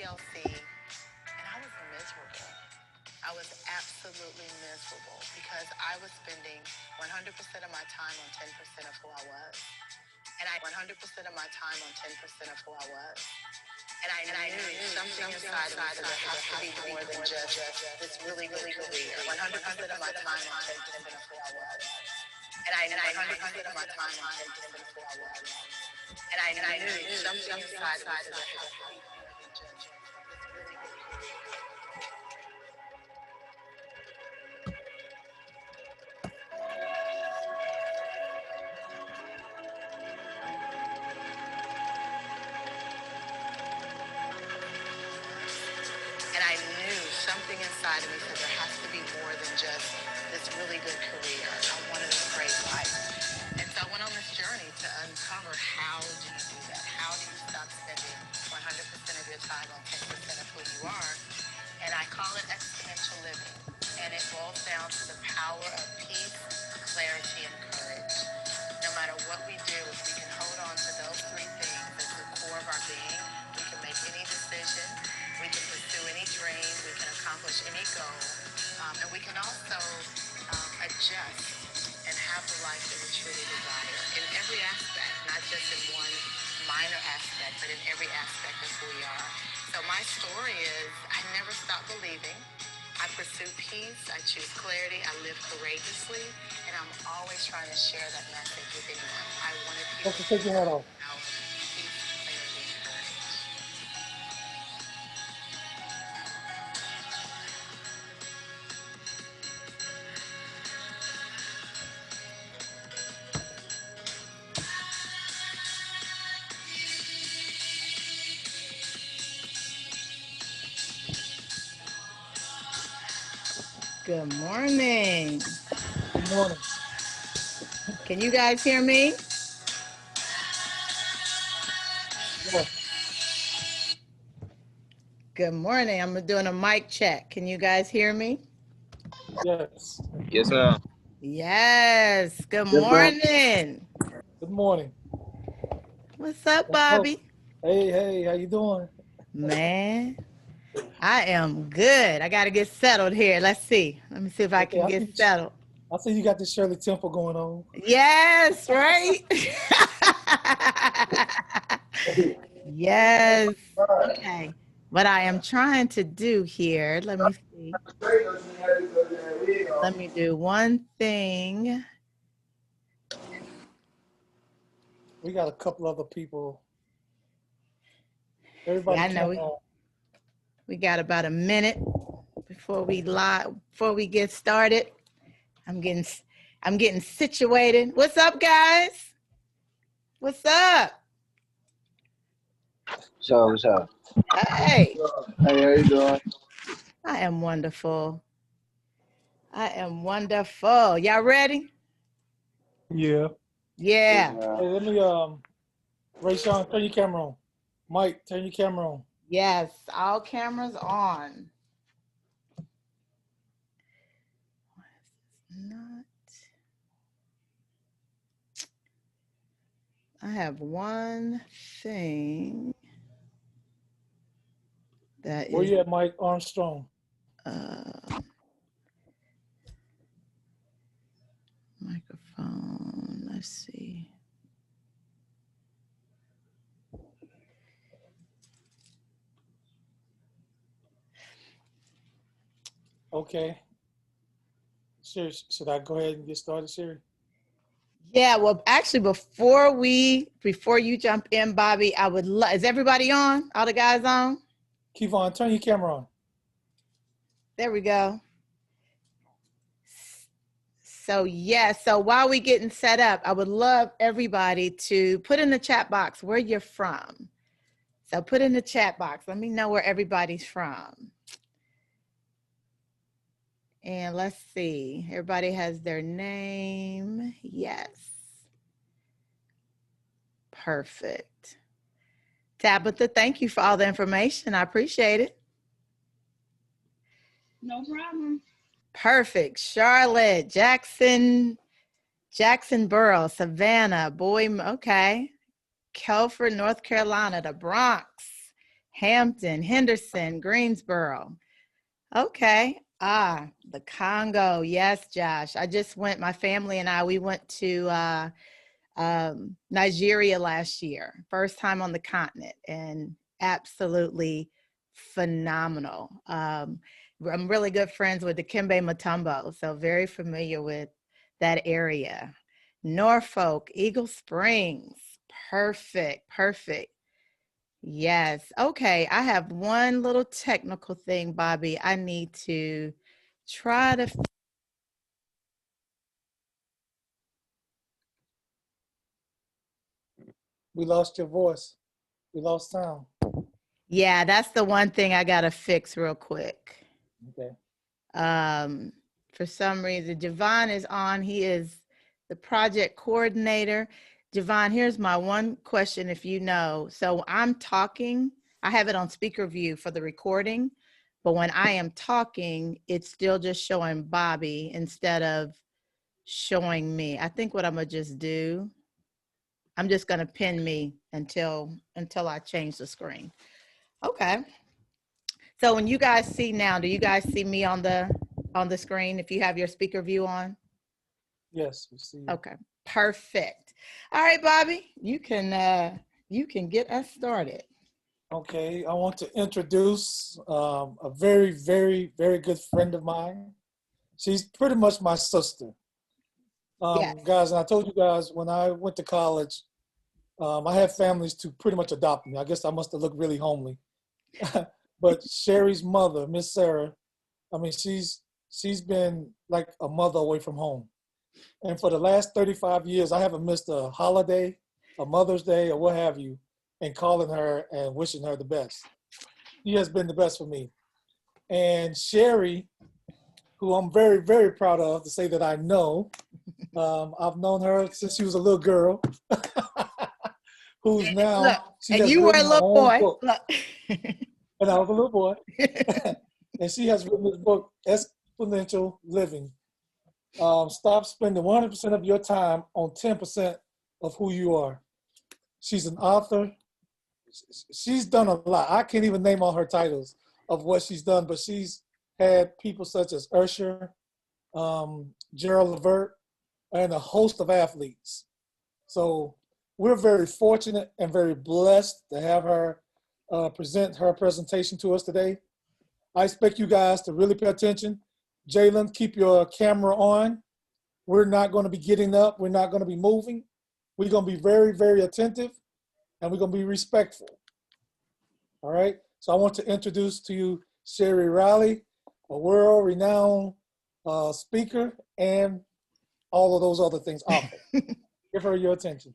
TLC, and I was miserable. I was absolutely miserable because I was spending 100% of my time on 10% of who I was. And I 100% of my time on 10% of who I was. And I knew something inside of me said there has to be more than just this really good career. 100% of my time on 10% of who I was. And I knew 100% of my time on 10% of who I was. And I knew something inside of me said there has to be more than just this really good career. And I knew something inside of me said there has to be more than just this really good career. I wanted a great life. And so I went on this journey to uncover how do you do that? How do you stop spending 100% of your time on 10% of who you are? And I call it exponential living. And it boils down to the power of peace, clarity, and courage. No matter what we do, if we can hold on to those three things as the core of our being, we can make any decision, we can pursue any dream, we can accomplish any goal, and we can also adjust and have the life that we truly desire in every aspect, not just in one minor aspect, but in every aspect of who we are. So my story is I never stopped believing. I pursue peace, I choose clarity, I live courageously, and I'm always trying to share that message with anyone. I wanted people to Take your hat off. know peace, clarity, and courage. Good morning. Good morning. Can you guys hear me? Yeah. Good morning. I'm doing a mic check. Can you guys hear me? Yes. Yes, ma'am. Yes. Good Yes, ma'am. morning. Good morning. What's up, Bobby? Hey, how you doing? Man, I am good. I got to get settled here. Let's see. Let me see if I can get settled. I see you got the Shirley Temple going on. Yes, right? Yes. Okay. What I am trying to do here, let me see. Let me do one thing. We got a couple other people. Everybody Yeah, I know we got about a minute before we get started. I'm getting situated. What's up, guys? What's up? What's up? Hey. Hey, how you doing? I am wonderful. I am wonderful. Y'all ready? Yeah. Yeah. Hey, let me Ray Sean, turn your camera on. Mike, turn your camera on. Yes, all cameras on. Not. I have one thing that Where is you at, Mike Armstrong? microphone. Let's see. Okay. Siri, should I go ahead and get started, Siri? Yeah, well, actually, before you jump in, Bobby, I would is everybody on? All the guys on? Kevon, turn your camera on. There we go. So so while we getting set up, I would love everybody to put in the chat box where you're from. So put in the chat box. Let me know where everybody's from. And let's see. Everybody has their name. Yes. Perfect. Tabitha, thank you for all the information. I appreciate it. No problem. Perfect. Charlotte, Jacksonboro, Savannah, okay. Kelford, North Carolina, the Bronx. Hampton, Henderson, Greensboro. Okay. The Congo. Yes, Josh. I just went, my family and we went to Nigeria last year. First time on the continent, and absolutely phenomenal. I'm really good friends with the Dikembe Mutombo, so very familiar with that area. Norfolk, Eagle Springs. Perfect, perfect. Yes. Okay. I have one little technical thing, Bobby. I need to try to. We lost your voice. We lost sound. Yeah, that's the one thing I got to fix real quick. Okay. For some reason, Javon is on. He is the project coordinator. Javon, here's my one question, if you know. So I'm talking, I have it on speaker view for the recording, but when I am talking, it's still just showing Bobby instead of showing me. I think what I'm gonna just do, I'm just gonna pin me until I change the screen. Okay. So when you guys see now, do you guys see me on the screen if you have your speaker view on? Yes, we see you. Okay, perfect. All right, Bobby, you can get us started. Okay, I want to introduce a very, very, very good friend of mine. She's pretty much my sister. Yes. Guys, and I told you guys when I went to college, I had families to pretty much adopt me. I guess I must have looked really homely. But Sherry's mother, Miss Sarah, I mean, she's been like a mother away from home. And for the last 35 years, I haven't missed a holiday, a Mother's Day, or what have you, and calling her and wishing her the best. She has been the best for me. And Sherry, who I'm very, very proud of to say that I know, I've known her since she was a little girl, who's now, Look, she and has you were a written her little own boy. book. Look. And I was a little boy. And she has written this book, Exponential Living. Stop spending 100% of your time on 10% of who you are. She's an author. She's done a lot. I can't even name all her titles of what she's done, but she's had people such as Ursher, Gerald Levert, and a host of athletes. So we're very fortunate and very blessed to have her present her presentation to us today. I expect you guys to really pay attention. Jalen, keep your camera on. We're not going to be getting up. We're not going to be moving. We're going to be very, very attentive, and we're going to be respectful. All right? So I want to introduce to you Sherry Riley, a world-renowned speaker, and all of those other things. Author. Give her your attention.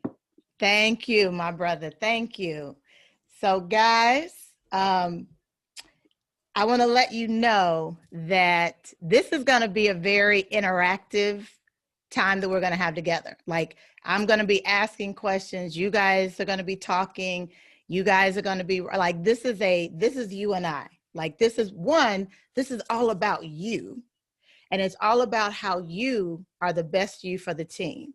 Thank you, my brother. Thank you. So guys, I want to let you know that this is going to be a very interactive time that we're going to have together. Like, I'm going to be asking questions. You guys are going to be talking. You guys are going to be like, this is you and I. Like, this is all about you. And it's all about how you are the best you for the team.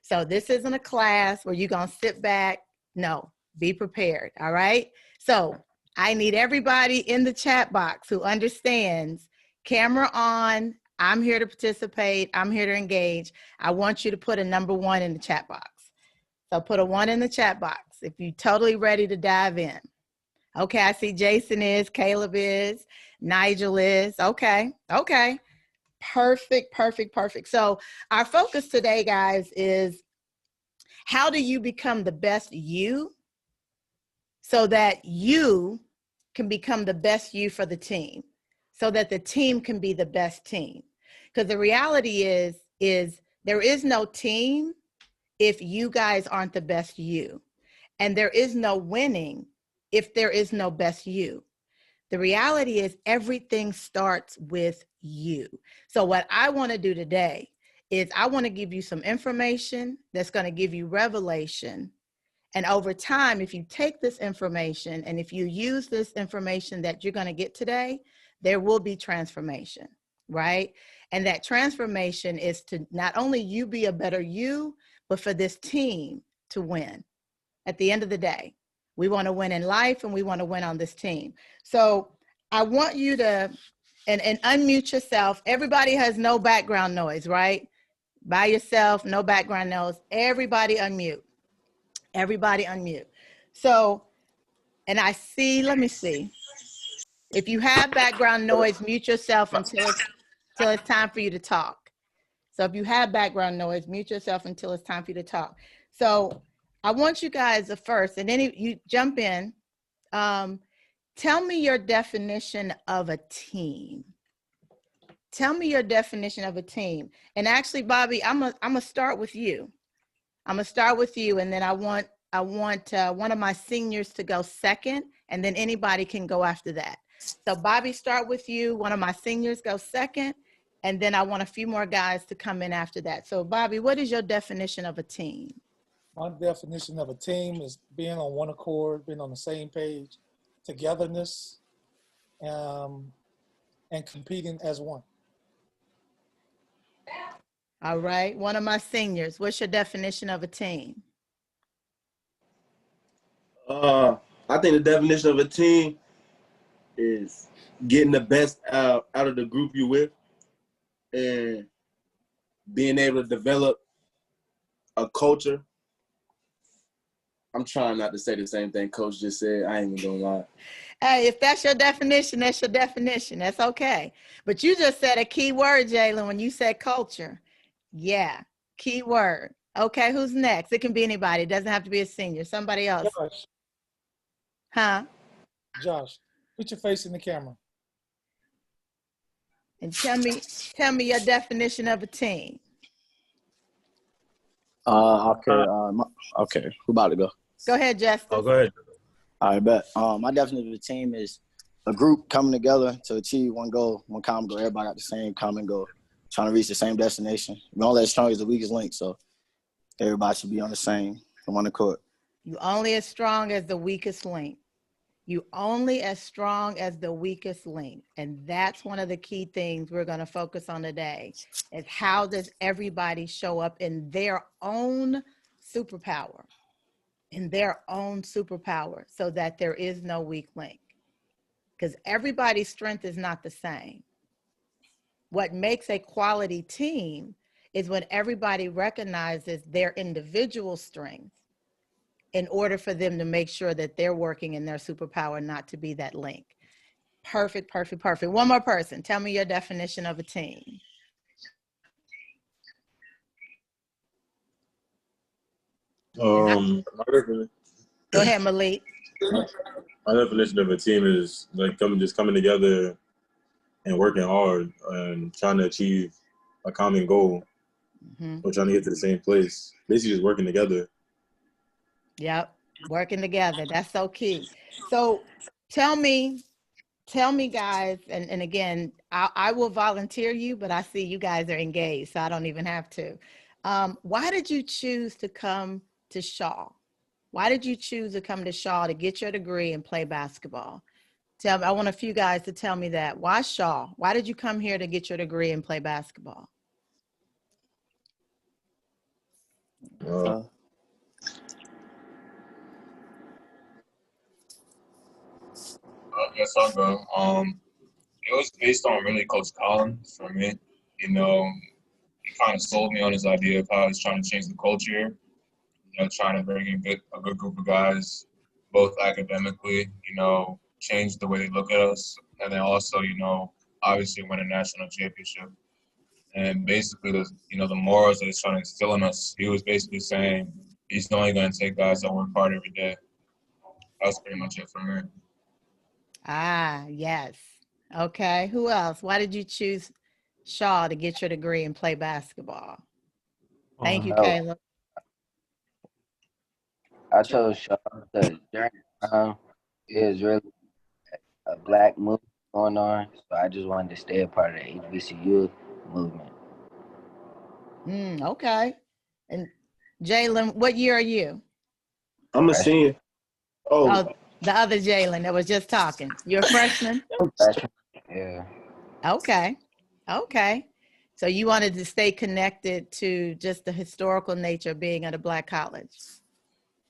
So this isn't a class where you're going to sit back. No, be prepared. All right. So I need everybody in the chat box who understands camera on. I'm here to participate. I'm here to engage. I want you to put a number 1 in the chat box. So put a 1 in the chat box if you're totally ready to dive in. Okay. I see Jason is, Caleb is, Nigel is. Okay. Okay. Perfect, perfect, perfect. So our focus today, guys, is how do you become the best you so that you can become the best you for the team, so that the team can be the best team. Because the reality is there is no team if you guys aren't the best you. And there is no winning if there is no best you. The reality is everything starts with you. So what I want to do today is I want to give you some information that's going to give you revelation. And over time, if you take this information and if you use this information that you're going to get today, there will be transformation, right? And that transformation is to not only you be a better you, but for this team to win at the end of the day. We want to win in life, and we want to win on this team. So I want you to, and unmute yourself. Everybody has no background noise, right? By yourself, no background noise. Everybody unmute. Everybody unmute. So, and I see, let me see. If you have background noise, mute yourself until it's time for you to talk. So if you have background noise, mute yourself until it's time for you to talk. So I want you guys to first, and then you jump in. Tell me your definition of a team. Tell me your definition of a team. And actually, Bobby, I'm gonna start with you. I'm gonna start with you, and then I want one of my seniors to go second, and then anybody can go after that. So Bobby, start with you. One of my seniors go second, and then I want a few more guys to come in after that. So Bobby, what is your definition of a team? My definition of a team is being on one accord, being on the same page, togetherness, and competing as one. All right, one of my seniors, what's your definition of a team? I think the definition of a team is getting the best out of the group you're with and being able to develop a culture. I'm trying not to say the same thing Coach just said. I ain't even gonna lie. Hey, if that's your definition, that's your definition. That's okay. But you just said a key word, Jalen, when you said culture. Yeah, key word. Okay, who's next? It can be anybody. It doesn't have to be a senior. Somebody else. Josh, Huh? Josh, put your face in the camera. And tell me your definition of a team. Okay. Who about to go? Go ahead, Justin. Oh, go ahead. I bet. My definition of a team is a group coming together to achieve one goal, one common goal. Everybody got the same common goal, trying to reach the same destination. We're only as strong as the weakest link, so everybody should be on the same, on one accord. You only as strong as the weakest link. You only as strong as the weakest link. And that's one of the key things we're going to focus on today is how does everybody show up in their own superpower, so that there is no weak link. Because everybody's strength is not the same. What makes a quality team is when everybody recognizes their individual strengths in order for them to make sure that they're working in their superpower, not to be that link. Perfect. One more person. Tell me your definition of a team. Go ahead, Malik. My definition of a team is like coming together and working hard and trying to achieve a common goal. Or trying to get to the same place. Basically just working together. Yep, working together. That's so key. So tell me guys, and again, I will volunteer you, but I see you guys are engaged, so I don't even have to. Why did you choose to come to Shaw? Why did you choose to come to Shaw to get your degree and play basketball? I want a few guys to tell me that. Why Shaw? Why did you come here to get your degree and play basketball? Yes, I'll go. It was based on really Coach Collins for me. You know, he kind of sold me on his idea of how he's trying to change the culture. You know, trying to bring in a good group of guys, both academically, you know, change the way they look at us, and then also, you know, obviously win a national championship. And basically, the morals that he's trying to instill in us, he was basically saying he's only going to take guys that work hard every day. That's pretty much it for me. Ah, yes. Okay. Who else? Why did you choose Shaw to get your degree and play basketball? Thank you, Caleb. I chose Shaw because during the time it was really a black movement going on, so I just wanted to stay a part of the HBCU movement. Okay. And Jalen, what year are you? I'm a senior. Oh, the other Jalen that was just talking. You're a freshman? Yeah. Okay. So you wanted to stay connected to just the historical nature of being at a black college?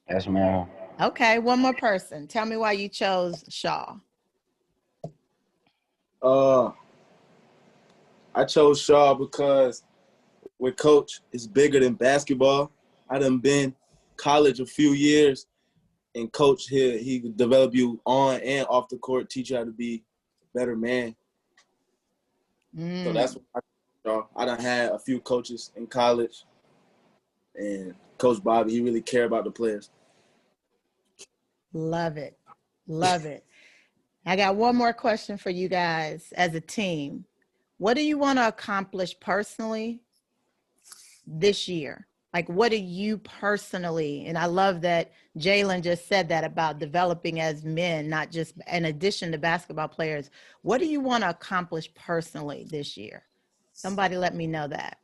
Yes, ma'am. Okay, one more person. Tell me why you chose Shaw. I chose Shaw because with coach, it's bigger than basketball. I done been college a few years, and coach here, he could develop you on and off the court, teach you how to be a better man. So that's what I chose Shaw. I done had a few coaches in college, and Coach Bobby, he really cared about the players. Love it. Love it. I got one more question for you guys as a team. What do you want to accomplish personally this year? Like, what do you personally, and I love that Jalen just said that about developing as men, not just in addition to basketball players. What do you want to accomplish personally this year? Somebody let me know that.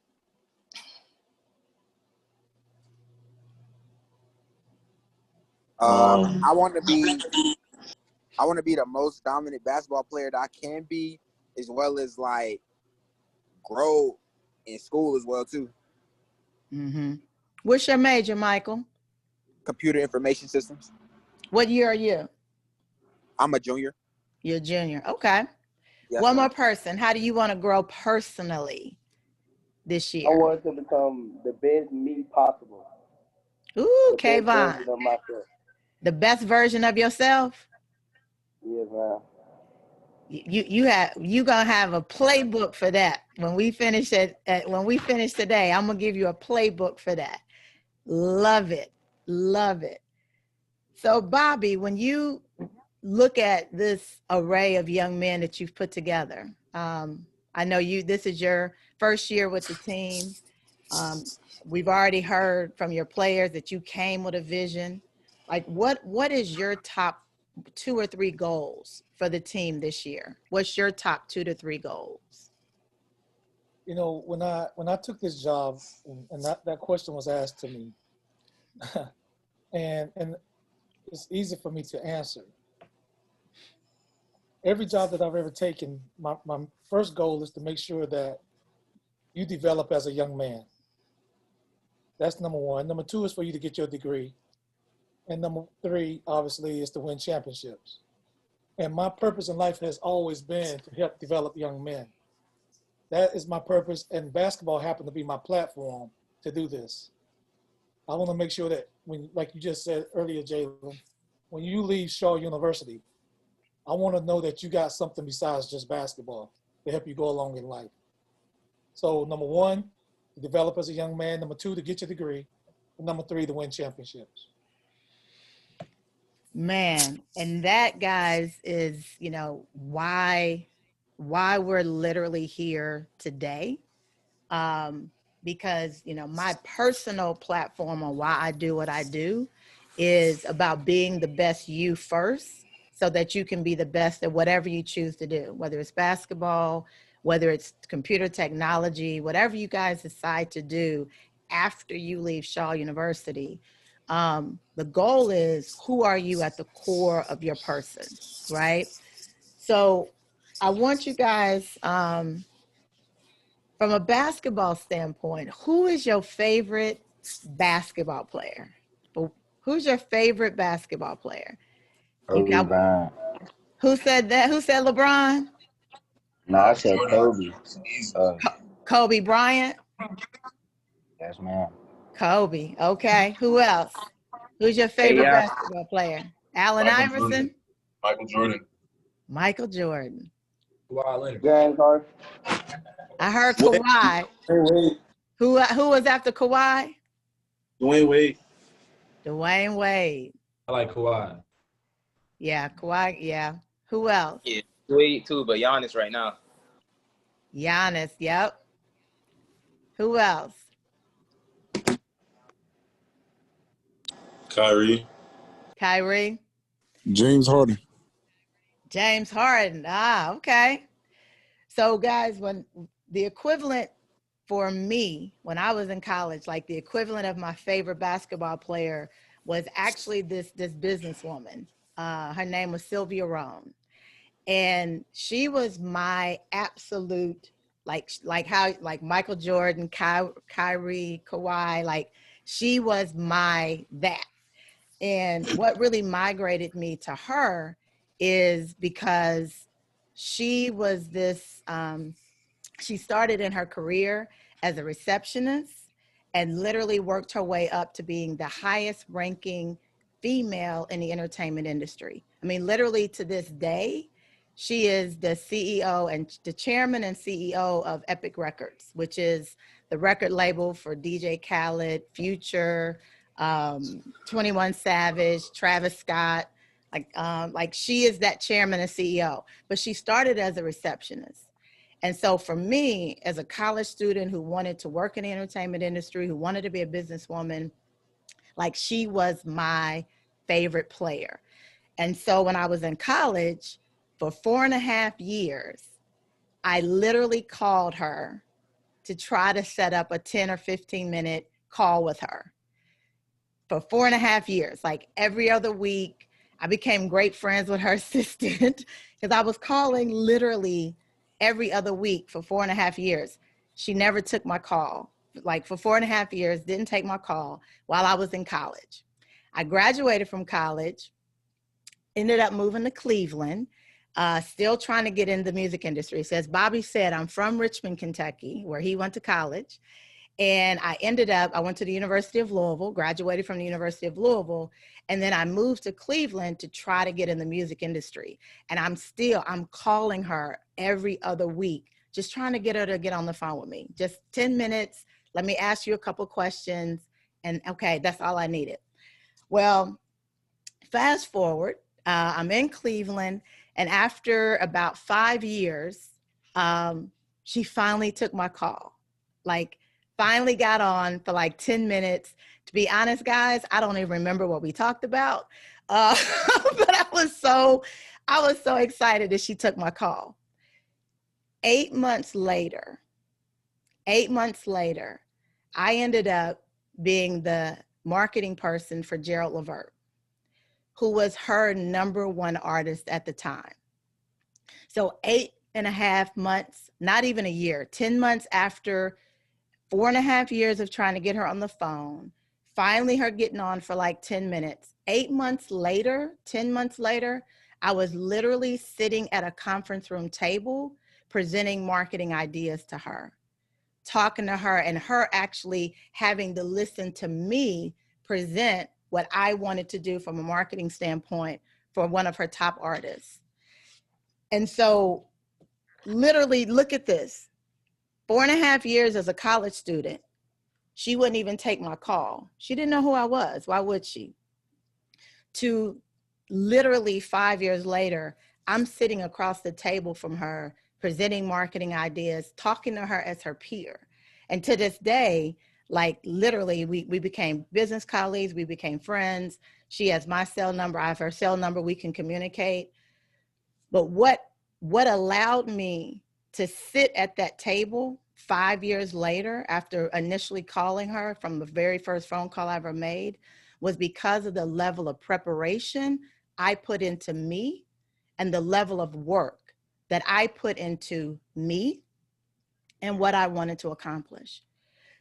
I want to be the most dominant basketball player that I can be, as well as like grow in school as well too. Mm-hmm. What's your major, Michael? Computer information systems. What year are you? I'm a junior. You're a junior. Okay. Yes, one ma'am. more person. How do you want to grow personally this year? I want to become the best me possible. Ooh, The best Kayvon. version of myself. The best version of yourself? Yes, ma'am. You gonna have a playbook for that. When we finish when we finish today, I'm gonna give you a playbook for that. Love it. Love it. So Bobby, when you look at this array of young men that you've put together, I know this is your first year with the team. We've already heard from your players that you came with a vision. Like what is your top 2 or 3 goals for the team this year? What's your top 2 to 3 goals? You know, when I took this job and that question was asked to me, and it's easy for me to answer. Every job that I've ever taken, my first goal is to make sure that you develop as a young man. That's number 1. Number 2 is for you to get your degree. And number 3, obviously, is to win championships. And my purpose in life has always been to help develop young men. That is my purpose, and basketball happened to be my platform to do this. I want to make sure that when, like you just said earlier, Jalen, when you leave Shaw University, I want to know that you got something besides just basketball to help you go along in life. So number 1, to develop as a young man. Number 2, to get your degree. And number 3, to win championships. Man, and that, guys, is, why we're literally here today. Because, my personal platform on why I do what I do is about being the best you first so that you can be the best at whatever you choose to do, whether it's basketball, whether it's computer technology, whatever you guys decide to do after you leave Shaw University. The goal is, who are you at the core of your person, right? So I want you guys, from a basketball standpoint, who is your favorite basketball player? Who's your favorite basketball player? Kobe Bryant. Who said that? Who said LeBron? No, I said Kobe. Kobe Bryant? Yes, ma'am. Kobe. Okay. Who else? Who's your favorite basketball player? Allen Iverson? Michael Jordan. Michael Jordan. Kawhi Leonard. James Harden. I heard Kawhi. Wait. Who was after Kawhi? Dwayne Wade. Dwayne Wade. I like Kawhi. Yeah, Kawhi. Yeah. Who else? Yeah, Wade too, but Giannis right now. Giannis. Yep. Who else? Kyrie. James Harden. James Harden. Ah, okay. So guys, when the equivalent for me, when I was in college, like the equivalent of my favorite basketball player was actually this businesswoman. Her name was Sylvia Rhone. And she was my absolute, like Michael Jordan, Kyrie, Kawhi, like she was that. And what really migrated me to her is because she was this, she started in her career as a receptionist and literally worked her way up to being the highest ranking female in the entertainment industry. I mean, literally to this day, she is the CEO and the chairman and CEO of Epic Records, which is the record label for DJ Khaled, Future, 21 Savage, Travis Scott. Like she is that chairman and CEO, but she started as a receptionist. And so for me, as a college student who wanted to work in the entertainment industry, who wanted to be a businesswoman, like she was my favorite player. And so when I was in college for 4.5 years, I literally called her to try to set up a 10 or 15 minute call with her for 4.5 years, like every other week. I became great friends with her assistant because I was calling literally every other week for 4.5 years. She never took my call. Like for 4.5 years, didn't take my call while I was in college. I graduated from college, ended up moving to Cleveland, still trying to get in the music industry. So as Bobby said, I'm from Richmond, Kentucky, where he went to college. And I went to the University of Louisville, graduated from the University of Louisville, and then I moved to Cleveland to try to get in the music industry. And I'm calling her every other week, just trying to get her to get on the phone with me. Just 10 minutes, let me ask you a couple questions, and okay, that's all I needed. Well, fast forward, I'm in Cleveland, and after about 5 years, she finally took my call. Like, finally got on for like 10 minutes. To be honest, guys, I don't even remember what we talked about. But I was so excited that she took my call. 8 months later, I ended up being the marketing person for Gerald Levert, who was her #1 artist at the time. So 8.5 months, not even a year, 10 months after 4.5 years of trying to get her on the phone, finally her getting on for like 10 minutes. 10 months later, I was literally sitting at a conference room table presenting marketing ideas to her, talking to her, and her actually having to listen to me present what I wanted to do from a marketing standpoint for one of her top artists. And so literally, look at this. 4.5 years as a college student, she wouldn't even take my call. She didn't know who I was. Why would she? To literally 5 years later, I'm sitting across the table from her, presenting marketing ideas, talking to her as her peer. And to this day, like literally, we became business colleagues, we became friends. She has my cell number, I have her cell number, we can communicate. But what allowed me to sit at that table 5 years later, after initially calling her from the very first phone call I ever made, was because of the level of preparation I put into me and the level of work that I put into me and what I wanted to accomplish.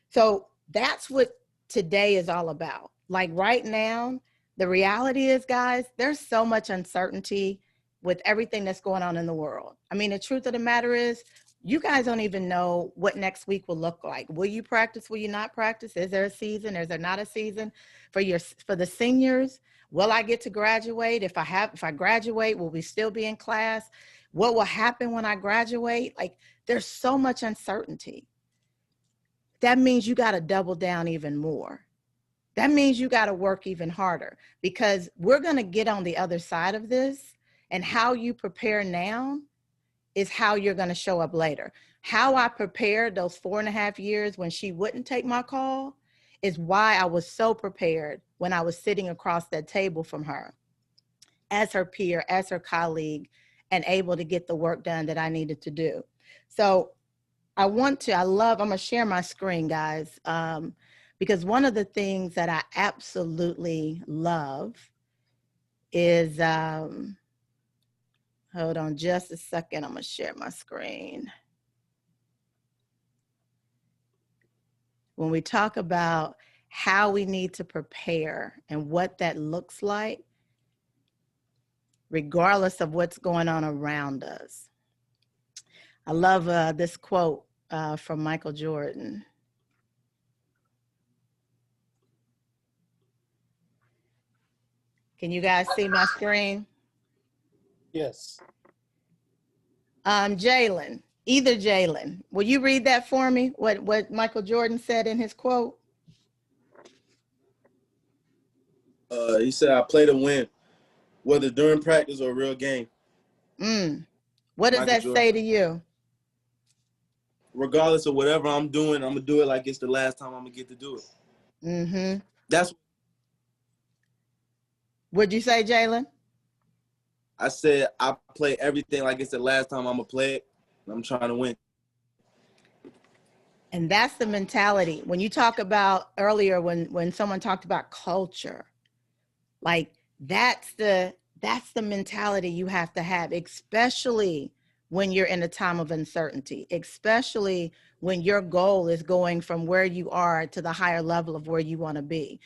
So that's what today is all about. Like right now, the reality is, guys, there's so much uncertainty with everything that's going on in the world. I mean, the truth of the matter is, you guys don't even know what next week will look like. Will you practice? Will you not practice? Is there a season? Is there not a season? For the seniors, will I get to graduate? If I graduate, will we still be in class? What will happen when I graduate? Like, there's so much uncertainty. That means you got to double down even more. That means you got to work even harder, because we're going to get on the other side of this, and how you prepare now is how you're going to show up later. How I prepared those 4.5 years when she wouldn't take my call is why I was so prepared when I was sitting across that table from her as her peer, as her colleague, and able to get the work done that I needed to do. So I'm going to share my screen, guys, because one of the things that I absolutely love is, hold on just a second, I'm going to share my screen. When we talk about how we need to prepare and what that looks like, regardless of what's going on around us. I love this quote from Michael Jordan. Can you guys see my screen? Yes. Jalen, either Jalen, will you read that for me? What Michael Jordan said in his quote? He said, "I play to win, whether during practice or real game." What does Michael that Jordan. say to you? Regardless of whatever I'm doing, I'm gonna do it like it's the last time I'm gonna get to do it. That's. What'd you say, Jalen? I said I play everything like it's the last time I'm gonna play it. And I'm trying to win. And that's the mentality. When you talk about earlier, when someone talked about culture, like that's the mentality you have to have, especially when you're in a time of uncertainty, especially when your goal is going from where you are to the higher level of where you want to be,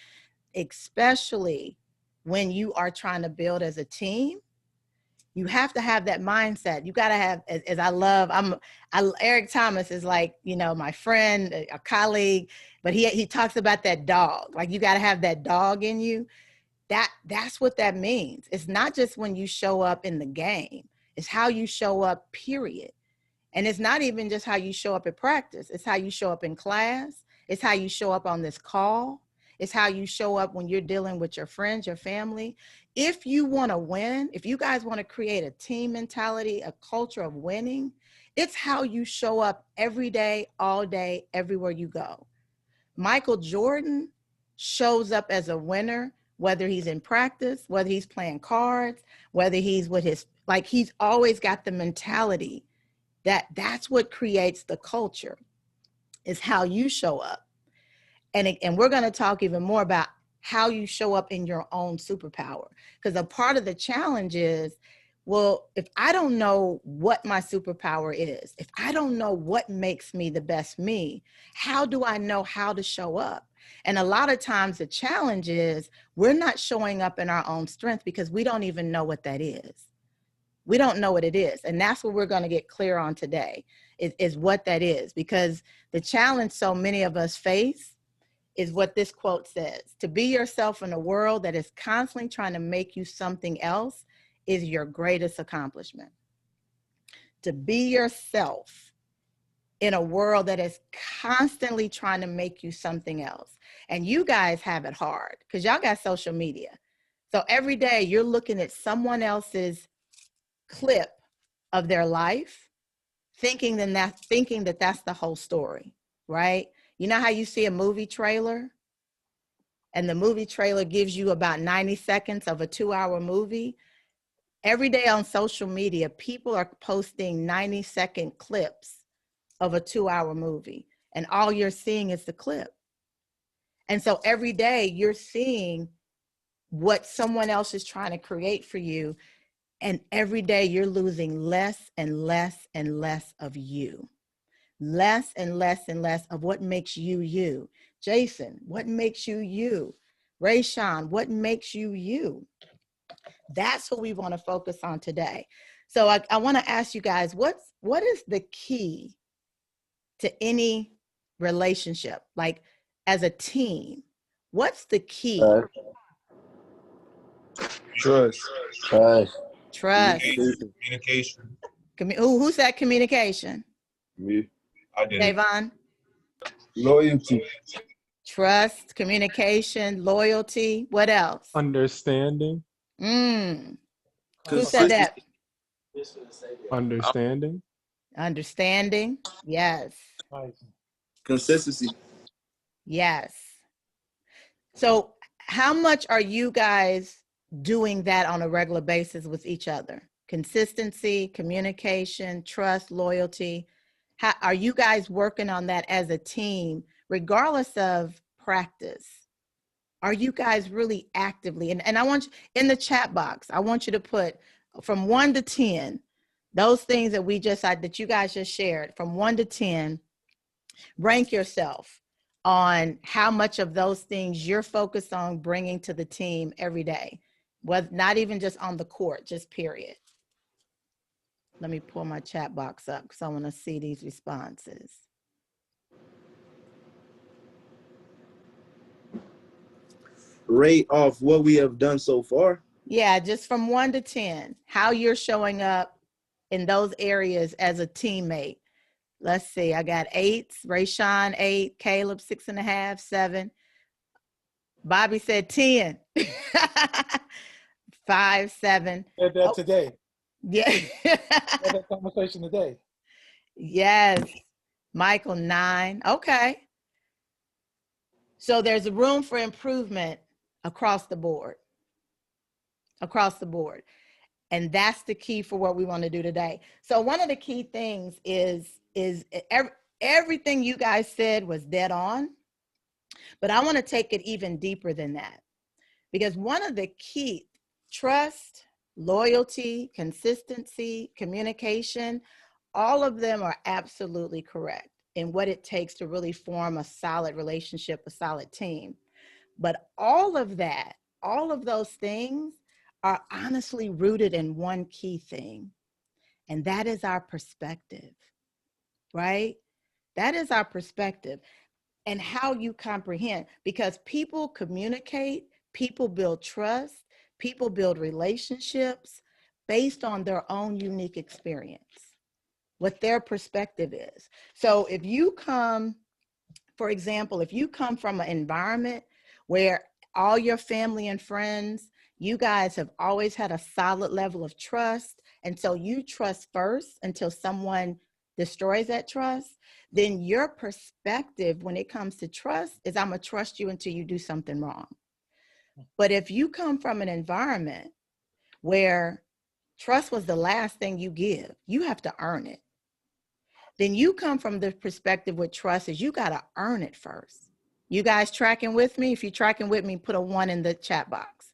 especially when you are trying to build as a team. You have to have that mindset. You got to have, as I love, Eric Thomas is like, you know, my friend, a colleague, but he talks about that dog. Like you got to have that dog in you. That's what that means. It's not just when you show up in the game. It's how you show up, period. And it's not even just how you show up at practice. It's how you show up in class. It's how you show up on this call. It's how you show up when you're dealing with your friends, your family. If you want to win, if you guys want to create a team mentality, a culture of winning, it's how you show up every day, all day, everywhere you go. Michael Jordan shows up as a winner, whether he's in practice, whether he's playing cards, whether he's with his, like he's always got the mentality that's what creates the culture, is how you show up. And we're going to talk even more about how you show up in your own superpower. Because a part of the challenge is, well, if I don't know what my superpower is, if I don't know what makes me the best me, how do I know how to show up? And a lot of times the challenge is we're not showing up in our own strength because we don't even know what that is. We don't know what it is. And that's what we're going to get clear on today, is what that is. Because the challenge so many of us face is what this quote says: to be yourself in a world that is constantly trying to make you something else is your greatest accomplishment. To be yourself in a world that is constantly trying to make you something else. And you guys have it hard because y'all got social media. So every day you're looking at someone else's clip of their life, thinking that that's the whole story, right? You know how you see a movie trailer and the movie trailer gives you about 90 seconds of a 2-hour movie? Every day on social media, people are posting 90-second clips of a 2-hour movie, and all you're seeing is the clip. And so every day you're seeing what someone else is trying to create for you. And every day you're losing less and less and less of you. Less and less and less of what makes you you. Jason, what makes you you? Rayshawn, what makes you you? That's what we want to focus on today. So I want to ask you guys, what is the key to any relationship? Like as a team, what's the key? Trust. Trust. Communication. Who said communication? Me. I did. Davon? Loyalty. Trust, communication, loyalty. What else? Understanding. Who said that? Understanding. Understanding. Yes. Consistency. Yes. So how much are you guys doing that on a regular basis with each other? Consistency, communication, trust, loyalty. How are you guys working on that as a team, regardless of practice? Are you guys really actively, and I want you in the chat box, I want you to put from 1 to 10, those things that that you guys just shared, from 1 to 10, rank yourself. on how much of those things you're focused on bringing to the team every day, not even just on the court, just period. Let me pull my chat box up because I want to see these responses. Rate off what we have done so far. Yeah, just from 1 to 10, how you're showing up in those areas as a teammate. Let's see, I got 8s, Rayshawn 8, Caleb 6.5, 7. Bobby said 10. 5, 7. Said that today. Yeah. Had that conversation today. Yes. Michael 9. Okay. So there's room for improvement across the board. Across the board. And that's the key for what we want to do today. So one of the key things is everything you guys said was dead on, but I want to take it even deeper than that, because one of the key, trust, loyalty, consistency, communication, all of them are absolutely correct in what it takes to really form a solid relationship, a solid team. But all of that, all of those things are honestly rooted in one key thing, and that is our perspective, right? That is our perspective and how you comprehend, because people communicate, people build trust, people build relationships based on their own unique experience, what their perspective is. So if you come, for example, if you come from an environment where all your family and friends, you guys have always had a solid level of trust, and so you trust first until someone destroys that trust, then your perspective when it comes to trust is, I'm gonna trust you until you do something wrong. But if you come from an environment where trust was the last thing you give, you have to earn it. Then you come from the perspective with trust is you gotta earn it first. You guys tracking with me? If you're tracking with me, put a 1 in the chat box.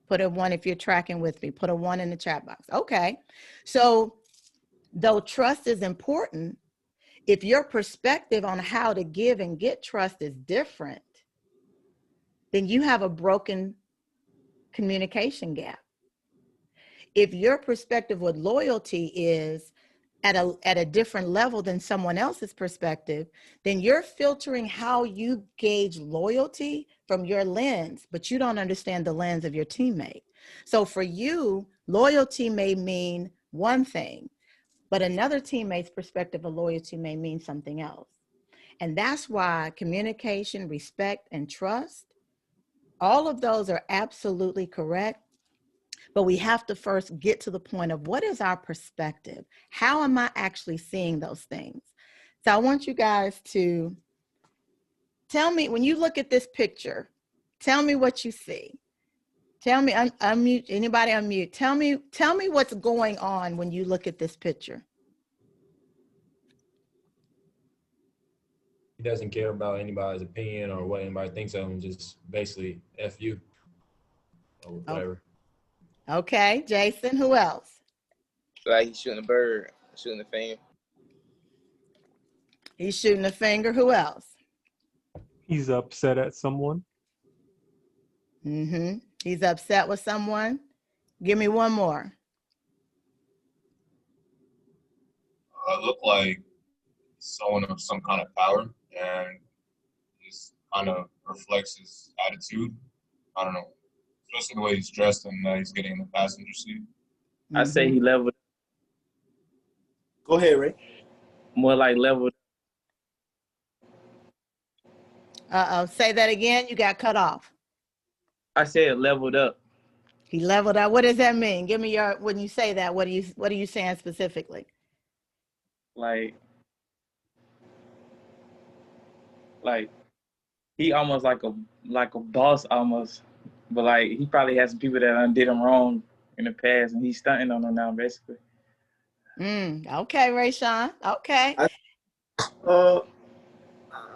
Put a 1 if you're tracking with me. Put a 1 in the chat box. Okay. So though trust is important, if your perspective on how to give and get trust is different, then you have a broken communication gap. If your perspective with loyalty is at a different level than someone else's perspective, then you're filtering how you gauge loyalty from your lens, but you don't understand the lens of your teammate. So for you, loyalty may mean one thing, but another teammate's perspective of loyalty may mean something else. And that's why communication, respect, and trust, all of those are absolutely correct. But we have to first get to the point of what is our perspective? How am I actually seeing those things? So I want you guys to tell me, when you look at this picture, tell me what you see. Tell me, unmute, anybody unmute. Tell me what's going on when you look at this picture. He doesn't care about anybody's opinion or what anybody thinks of him, just basically F you or whatever. Okay, Jason, who else? Like he's shooting a bird, shooting a finger. He's shooting a finger. Who else? He's upset at someone. Mm-hmm. He's upset with someone. Give me one more. Look like someone of some kind of power, and this kind of reflects his attitude. I don't know, especially the way he's dressed and he's getting in the passenger seat. I say he leveled. Go ahead, Ray. More like leveled. Say that again. You got cut off. I said leveled up. He leveled up. What does that mean? Give me your, when you say that, what are you saying specifically? Like he almost like a boss almost, but like he probably has some people that did him wrong in the past, and he's stunting on them now, basically. Okay, Rayshawn. Okay.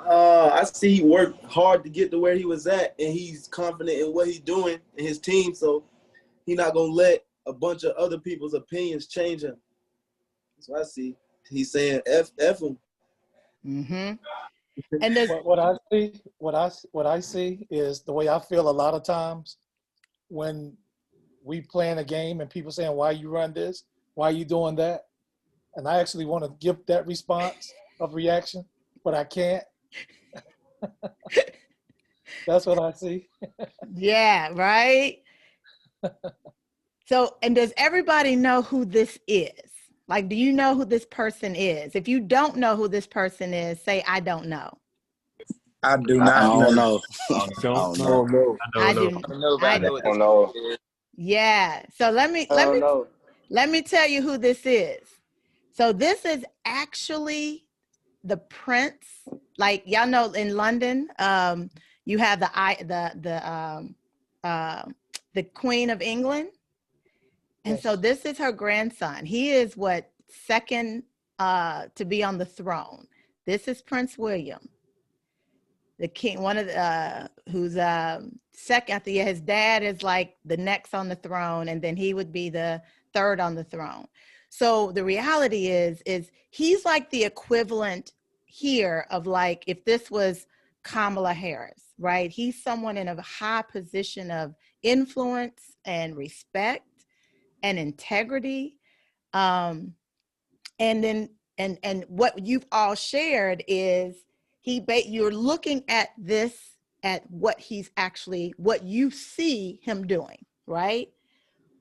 I see he worked hard to get to where he was at, and he's confident in what he's doing and his team, so he's not gonna let a bunch of other people's opinions change him. That's what I see. He's saying F him. Mm-hmm. And there's What I see is the way I feel a lot of times when we playing a game and people saying, why you run this? Why you doing that? And I actually want to give that response of reaction, but I can't. That's what I see. yeah, right. So, and does everybody know who this is? Like, do you know who this person is? If you don't know who this person is, say, I don't know. I do I not don't know. know. I Don't don't know. know. No. I know. do. I don't know, but I know what don't this know. is. Yeah. So let me tell you who this is. So this is actually the prince. Like y'all know in London, you have the Queen of England. And so this is her grandson. He is what second to be on the throne. This is Prince William, the king, one of the who's second. I think his dad is like the next on the throne, and then he would be the third on the throne. So the reality is he's like the equivalent here of like if this was Kamala Harris, right? He's someone in a high position of influence and respect and integrity. And then and what you've all shared is you're looking at this at what you see him doing, right?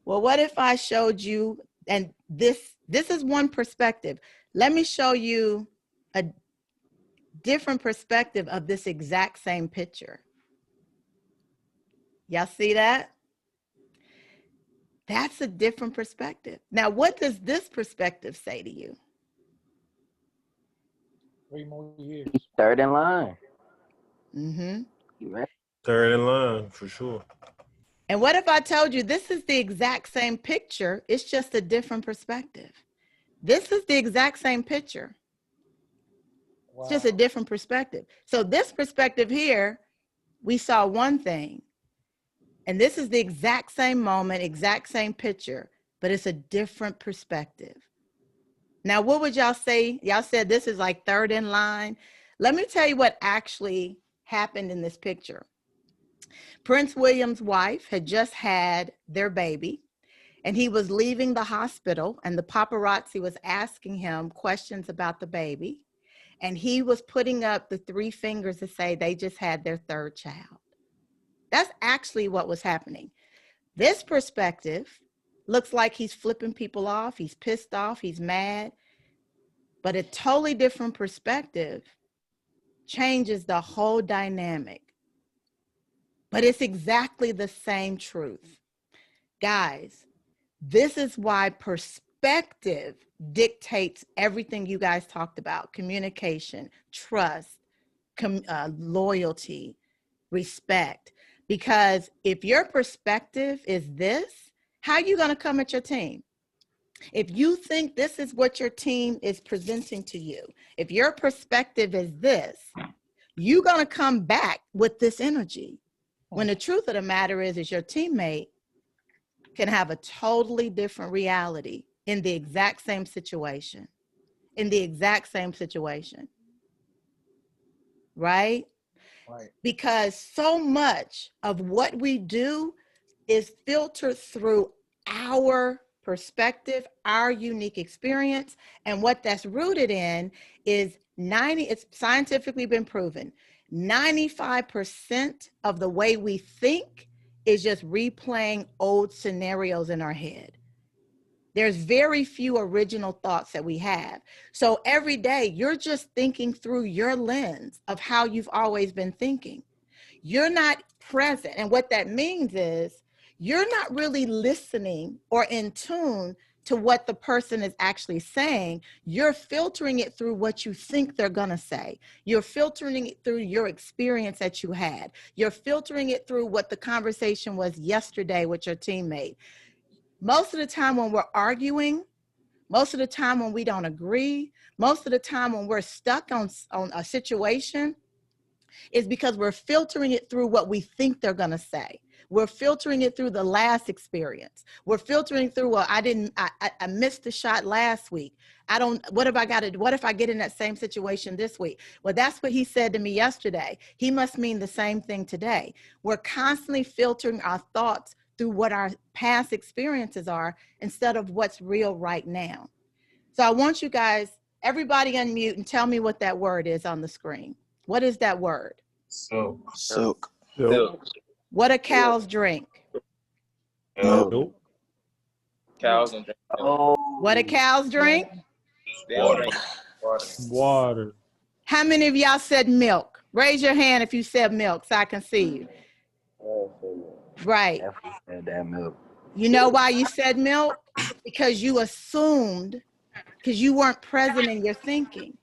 Well, what if I showed you, and this is one perspective. Let me show you a different perspective of this exact same picture. Y'all see that? That's a different perspective. Now, what does this perspective say to you? 3 more years. Third in line. Mm-hmm. You right? Third in line for sure. And what if I told you this is the exact same picture? It's just a different perspective. This is the exact same picture. Wow. It's just a different perspective. So this perspective here, we saw one thing. And this is the exact same moment, exact same picture, but it's a different perspective. Now, what would y'all say? Y'all said this is like third in line. Let me tell you what actually happened in this picture. Prince William's wife had just had their baby, and he was leaving the hospital, and the paparazzi was asking him questions about the baby, and he was putting up the 3 fingers to say they just had their third child. That's actually what was happening. This perspective looks like he's flipping people off, he's pissed off, he's mad, but a totally different perspective changes the whole dynamic. But it's exactly the same truth. Guys, this is why perspective dictates everything you guys talked about: communication, trust, loyalty, respect. Because if your perspective is this, how are you going to come at your team? If you think this is what your team is presenting to you, if your perspective is this, you're going to come back with this energy. When the truth of the matter is your teammate can have a totally different reality in the exact same situation. Right? Right. Because so much of what we do is filtered through our perspective, our unique experience. And what that's rooted in is it's scientifically been proven, 95% of the way we think is just replaying old scenarios in our head. There's very few original thoughts that we have. So every day you're just thinking through your lens of how you've always been thinking. You're not present. And what that means is you're not really listening or in tune to what the person is actually saying. You're filtering it through what you think they're going to say. You're filtering it through your experience that you had. You're filtering it through what the conversation was yesterday with your teammate. Most of the time when we're arguing, most of the time when we don't agree, most of the time when we're stuck on a situation, is because we're filtering it through what we think they're going to say. We're filtering it through the last experience. We're filtering through, well, I missed the shot last week. What if I get in that same situation this week? Well, that's what he said to me yesterday. He must mean the same thing today. We're constantly filtering our thoughts through what our past experiences are instead of what's real right now. So I want you guys, everybody unmute and tell me what that word is on the screen. What is that word? Silk. Silk. Silk. What do cows drink? Milk. Nope. Cows don't drink milk. Oh, What do cows drink? They don't drink water. Water. How many of y'all said milk? Raise your hand if you said milk so I can see you. Right. definitely said that milk. You know why you said milk? Because you assumed, because you weren't present in your thinking.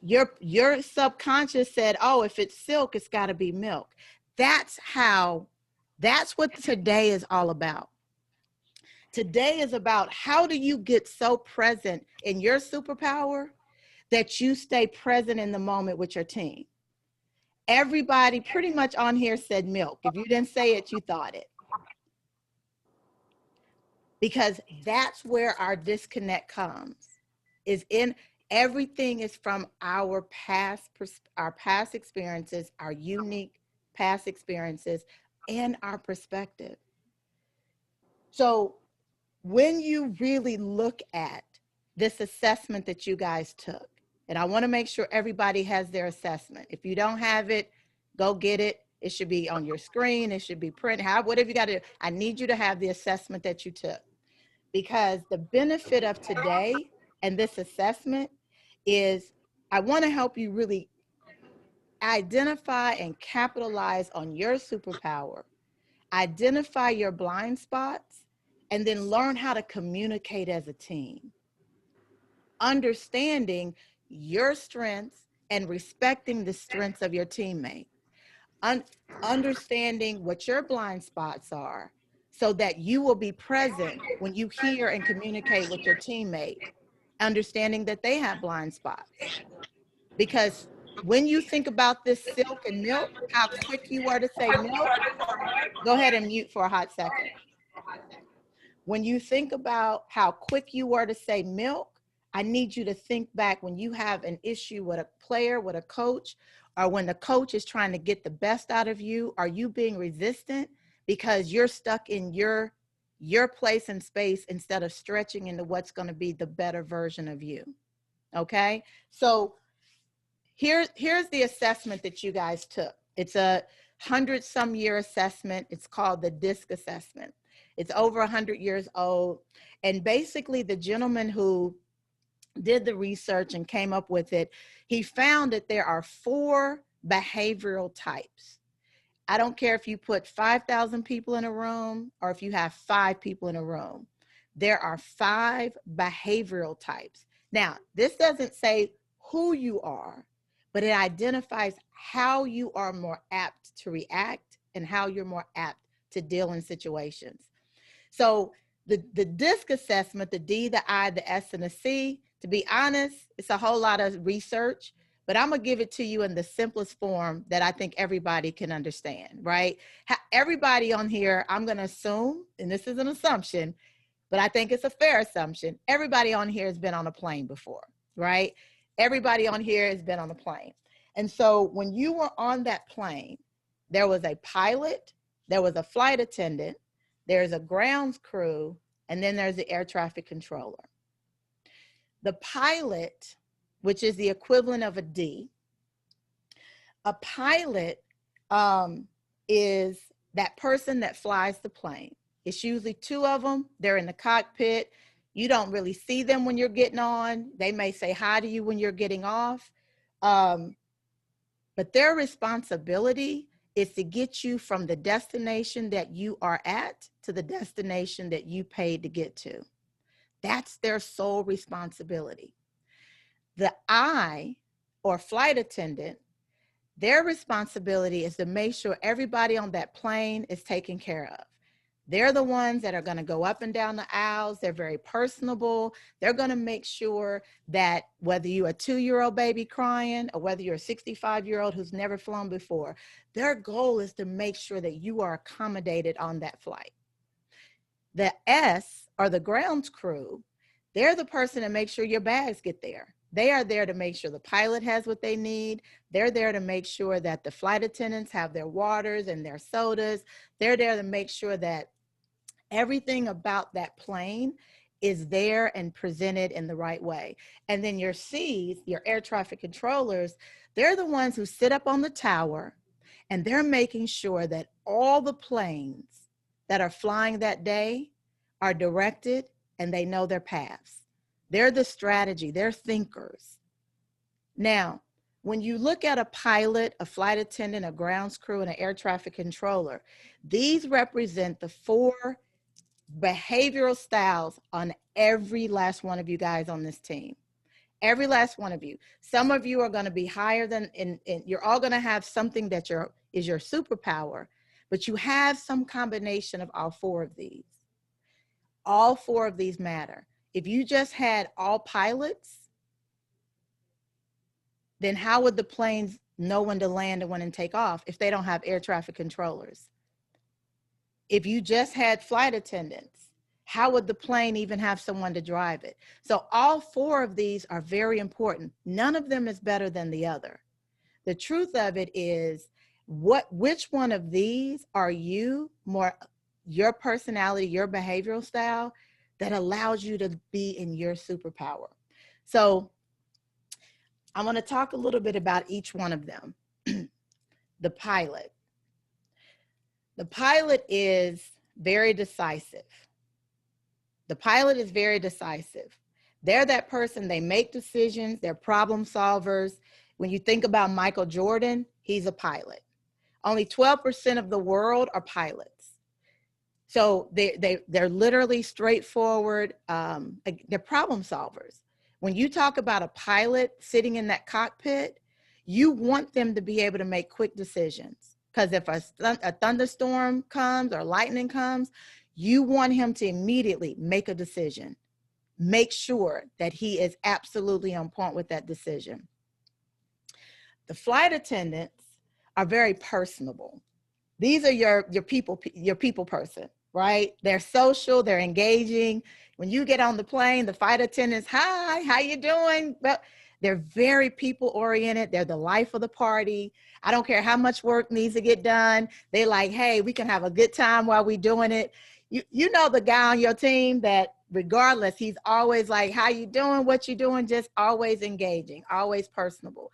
Your subconscious said, oh, if it's silk, it's got to be milk. That's what today is all about. Today is about how do you get so present in your superpower that you stay present in the moment with your team. Everybody pretty much on here said milk. If you didn't say it, you thought it. Because that's where our disconnect comes, is in everything is from our past experiences, our unique past experiences, and our perspective. So when you really look at this assessment that you guys took, and I want to make sure everybody has their assessment. If you don't have it, go get it. It should be on your screen. It should be printed. Whatever you got to do. I need you to have the assessment that you took, because the benefit of today and this assessment is I want to help you really identify and capitalize on your superpower, identify your blind spots, and then learn how to communicate as a team. Understanding your strengths and respecting the strengths of your teammate. Understanding what your blind spots are so that you will be present when you hear and communicate with your teammate, understanding that they have blind spots. Because when you think about this silk and milk, how quick you were to say milk, go ahead and mute for a hot second. When you think about how quick you were to say milk, I need you to think back when you have an issue with a player, with a coach, or when the coach is trying to get the best out of you. Are you being resistant because you're stuck in your place and space instead of stretching into what's going to be the better version of you? Okay, so here's the assessment that you guys took. It's a 100-some-year assessment. It's called the DISC assessment. It's over 100 years old. And basically the gentleman who did the research and came up with it, he found that there are 4 behavioral types. I don't care if you put 5,000 people in a room or if you have 5 people in a room. There are 5 behavioral types. Now, this doesn't say who you are, but it identifies how you are more apt to react and how you're more apt to deal in situations. So the DISC assessment, the D, the I, the S, and the C, to be honest, it's a whole lot of research, but I'm gonna give it to you in the simplest form that I think everybody can understand, right? Everybody on here, I'm gonna assume, and this is an assumption, but I think it's a fair assumption, everybody on here has been on a plane before, right? Everybody on here has been on a plane. And so when you were on that plane, there was a pilot, there was a flight attendant, there's a grounds crew, and then there's the air traffic controller. The pilot, which is the equivalent of a D, a pilot is that person that flies the plane. It's usually 2 of them. They're in the cockpit. You don't really see them when you're getting on. They may say hi to you when you're getting off. But their responsibility is to get you from the destination that you are at to the destination that you paid to get to. That's their sole responsibility. The I, or flight attendant, their responsibility is to make sure everybody on that plane is taken care of. They're the ones that are going to go up and down the aisles. They're very personable. They're going to make sure that whether you're a 2-year-old baby crying or whether you're a 65-year-old who's never flown before, their goal is to make sure that you are accommodated on that flight. The S, or the grounds crew, they're the person that makes sure your bags get there. They are there to make sure the pilot has what they need. They're there to make sure that the flight attendants have their waters and their sodas. They're there to make sure that everything about that plane is there and presented in the right way. And then your C's, your air traffic controllers, they're the ones who sit up on the tower and they're making sure that all the planes that are flying that day are directed and they know their paths. They're the strategy, they're thinkers. Now, when you look at a pilot, a flight attendant, a grounds crew, and an air traffic controller, these represent the 4 behavioral styles on every last one of you guys on this team. Every last one of you. Some of you are going to be higher than, you're all going to have something that is your superpower, but you have some combination of all 4 of these. All 4 of these matter. If you just had all pilots, then how would the planes know when to land and when to take off if they don't have air traffic controllers? If you just had flight attendants, how would the plane even have someone to drive it? So all 4 of these are very important. None of them is better than the other. The truth of it is, which one of these are you, more your personality, your behavioral style, that allows you to be in your superpower? So I'm going to talk a little bit about each one of them. The pilot. The pilot is very decisive. The pilot is very decisive. They're that person, they make decisions, they're problem solvers. When you think about Michael Jordan, he's a pilot. Only 12% of the world are pilots. So they're literally straightforward, they're problem solvers. When you talk about a pilot sitting in that cockpit, you want them to be able to make quick decisions. Because if a thunderstorm comes or lightning comes, you want him to immediately make a decision. Make sure that he is absolutely on point with that decision. The flight attendants are very personable. These are your people person, right? They're social, they're engaging. When you get on the plane, the flight attendants, hi, how you doing? Well, they're very people oriented. They're the life of the party. I don't care how much work needs to get done. They like, hey, we can have a good time while we're doing it. You know the guy on your team that regardless, he's always like, how you doing? What you doing? Just always engaging, always personable.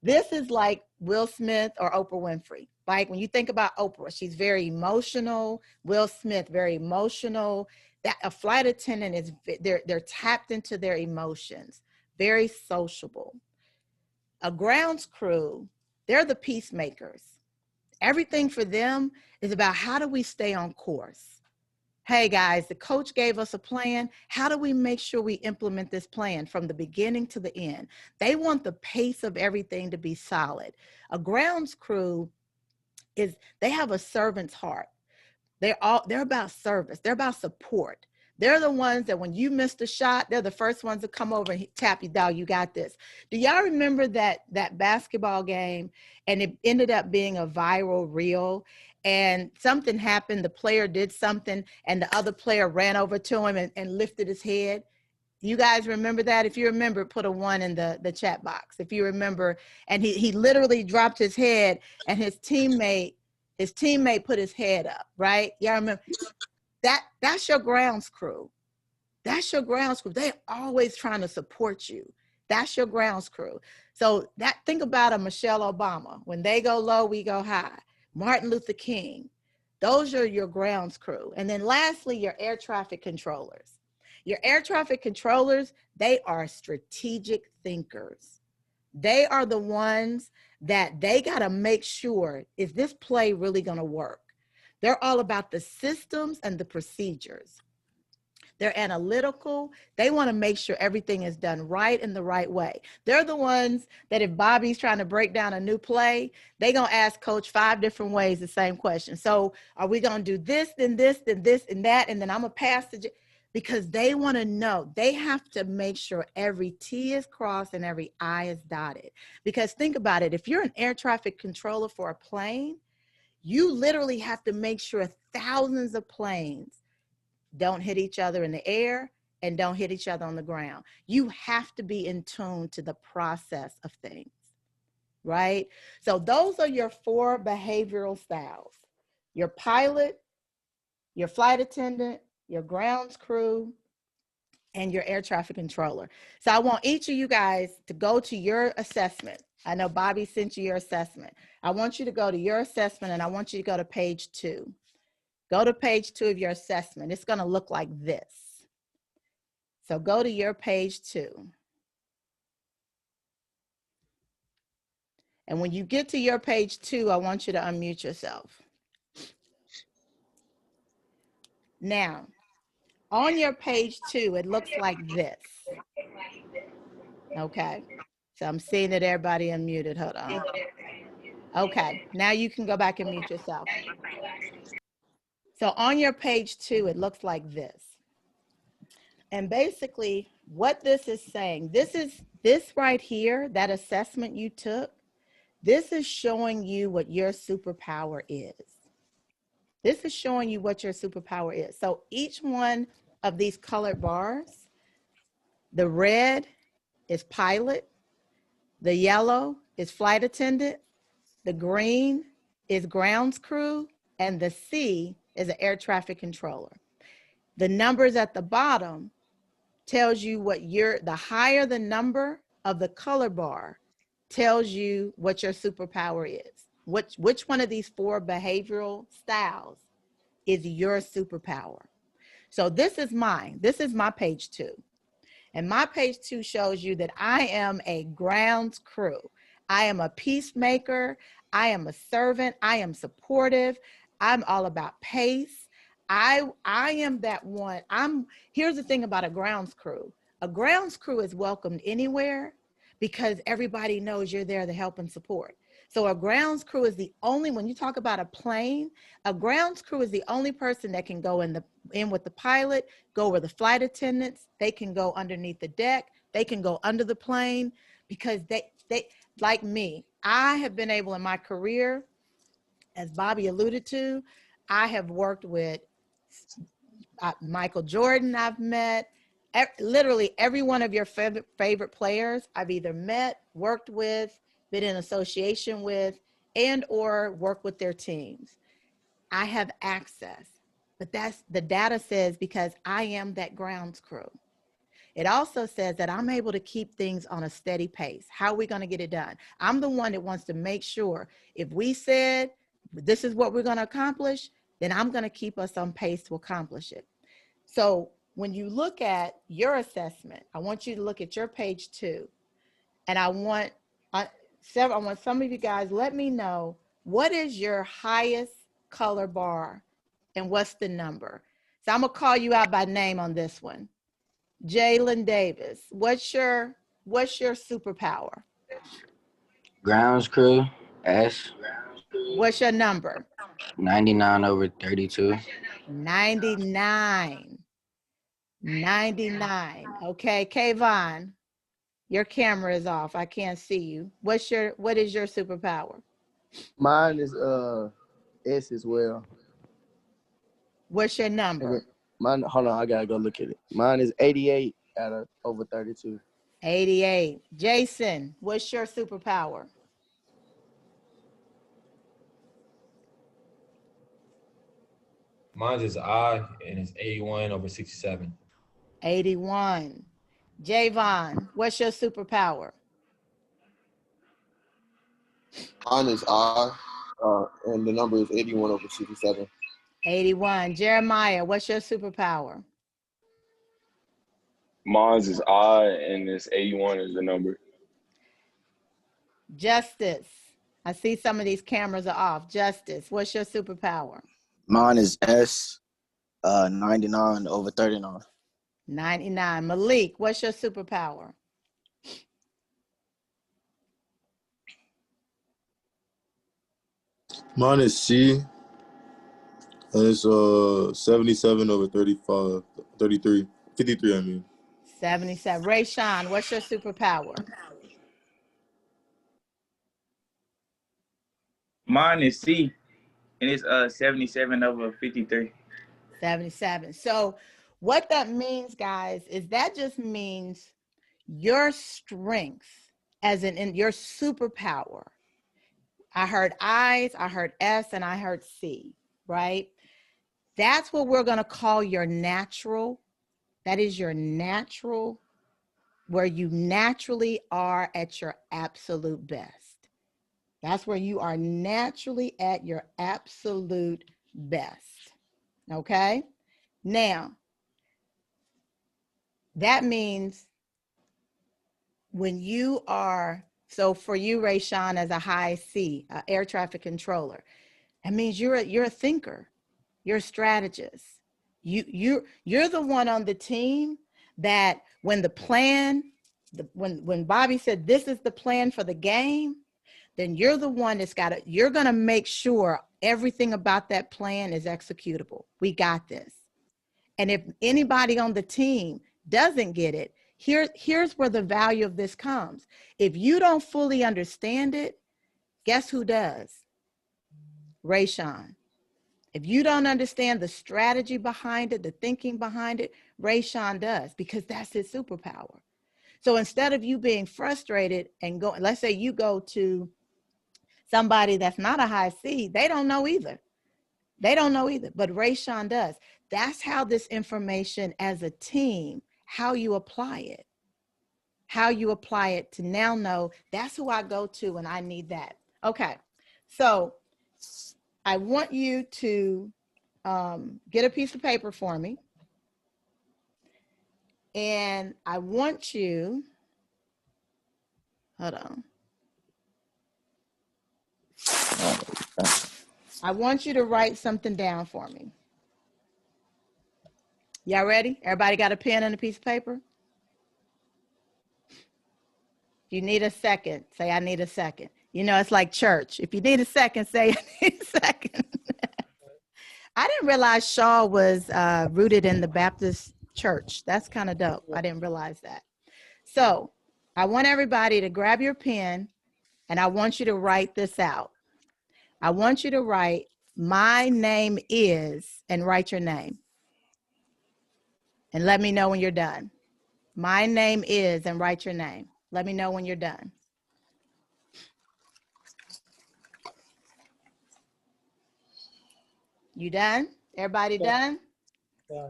This is like Will Smith or Oprah Winfrey. Like when you think about Oprah, she's very emotional. Will Smith, very emotional. That a flight attendant is, they're tapped into their emotions, very sociable. A grounds crew, they're the peacemakers. Everything for them is about how do we stay on course? Hey guys, the coach gave us a plan. How do we make sure we implement this plan from the beginning to the end? They want the pace of everything to be solid. A grounds crew they have a servant's heart. They're about service. They're about support. They're the ones that when you missed a shot, they're the first ones to come over and tap you down. You got this. Do y'all remember that basketball game? And it ended up being a viral reel. And something happened. The player did something, and the other player ran over to him and lifted his head. You guys remember that? If you remember, put a 1 in the chat box. If you remember, and he literally dropped his head, and his teammate put his head up, right? Y'all remember? That's your grounds crew. That's your grounds crew. They're always trying to support you. That's your grounds crew. So think about a Michelle Obama. When they go low, we go high. Martin Luther King. Those are your grounds crew. And then lastly, your air traffic controllers. Your air traffic controllers, they are strategic thinkers. They are the ones that they got to make sure, is this play really going to work? They're all about the systems and the procedures. They're analytical. They want to make sure everything is done right in the right way. They're the ones that if Bobby's trying to break down a new play, they're going to ask coach 5 different ways the same question. So are we going to do this, then this, then this, and that, and then I'm going to pass the, because they want to know. They have to make sure every T is crossed and every I is dotted. Because think about it. If you're an air traffic controller for a plane, you literally have to make sure thousands of planes don't hit each other in the air and don't hit each other on the ground. You have to be in tune to the process of things, right? So those are your 4 behavioral styles: your pilot, your flight attendant, your grounds crew, and your air traffic controller. So I want each of you guys to go to your assessment. I know Bobby sent you your assessment. I want you to go to your assessment, and I want you to go to page 2. Go to page 2 of your assessment. It's going to look like this. So go to your page 2. And when you get to your page 2, I want you to unmute yourself. Now, on your page 2, it looks like this. Okay. So I'm seeing that everybody unmuted. Hold on. Okay. Now you can go back and mute yourself. So on your page 2, it looks like this. And basically what this is saying, this right here, that assessment you took, this is showing you what your superpower is. This is showing you what your superpower is. So each one of these colored bars, the red is pilot, the yellow is flight attendant, the green is grounds crew, and the C is an air traffic controller. The numbers at the bottom tells you what the higher the number of the color bar tells you what your superpower is. Which one of these 4 behavioral styles is your superpower? So this is mine. This is my page 2. And my page 2 shows you that I am a grounds crew. I am a peacemaker. I am a servant. I am supportive. I'm all about pace. I am that one. Here's the thing about a grounds crew. A grounds crew is welcomed anywhere because everybody knows you're there to help and support. So a grounds crew is the only, when you talk about a plane, a grounds crew is the only person that can go in with the pilot, go with the flight attendants. They can go underneath the deck. They can go under the plane because they like me, I have been able in my career, as Bobby alluded to, I have worked with Michael Jordan. I've met literally every one of your favorite players. I've either met, worked with, been in association with, and or worked with their teams. I have access, but that's the data says because I am that grounds crew. It also says that I'm able to keep things on a steady pace. How are we going to get it done? I'm the one that wants to make sure if we said this is what we're going to accomplish, then I'm going to keep us on pace to accomplish it. So when you look at your assessment, I want you to look at your page 2. And I want some of you guys, let me know what is your highest color bar and what's the number. So I'm going to call you out by name on this one. Jalen Davis, what's your superpower? Grounds crew, S. What's your number? 99/32. 99. Okay, Kayvon, your camera is off. I can't see you. What is your superpower? Mine is S as well. What's your number? Mine, hold on, I gotta go look at it. Mine is 88 out of over 32. 88. Jason, what's your superpower? Mine is I, and it's 81/67. 81. Javon, what's your superpower? Mine is I, and the number is 81/67. 81. Jeremiah, what's your superpower? Mine is I, and it's 81 is the number. Justice, I see some of these cameras are off. Justice, what's your superpower? Mine is S, 99/39. 99. Malik, what's your superpower? Mine is C, and it's 77 over 35, 33, 53. I mean. 77. Rayshawn, what's your superpower? Mine is C, and it's 77 over 53. 77. So what that means, guys, is that just means your strength as in your superpower. I heard I's, I heard S, and I heard C, right? That's what we're going to call your natural. That is your natural, where you naturally are at your absolute best. That's where you are naturally at your absolute best. Okay? Now, that means when you are, so for you, Rayshawn, as a high C, air traffic controller, that means you're a thinker, you're a strategist. You're the one on the team that when the plan, when Bobby said this is the plan for the game, then you're the one that's got to, you're going to make sure everything about that plan is executable. We got this. And if anybody on the team doesn't get it, here's where the value of this comes. If you don't fully understand it, guess who does? Rayshawn. If you don't understand the strategy behind it, the thinking behind it, Rayshawn does, because that's his superpower. So instead of you being frustrated and go, let's say you go to somebody that's not a high C, they don't know either. They don't know either, but Rayshawn does. That's how this information as a team, how you apply it. How you apply it to now know that's who I go to when I need that. Okay, so I want you to get a piece of paper for me. And I want you, hold on. I want you to write something down for me. Y'all ready? Everybody got a pen and a piece of paper? If you need a second, say, I need a second. You know, it's like church. If you need a second, say, I need a second. I didn't realize Shaw was rooted in the Baptist church. That's kind of dope. I didn't realize that. So I want everybody to grab your pen and I want you to write this out. I want you to write, my name is, and write your name. And let me know when you're done. My name is, and write your name. Let me know when you're done. You done? Everybody done? Yeah.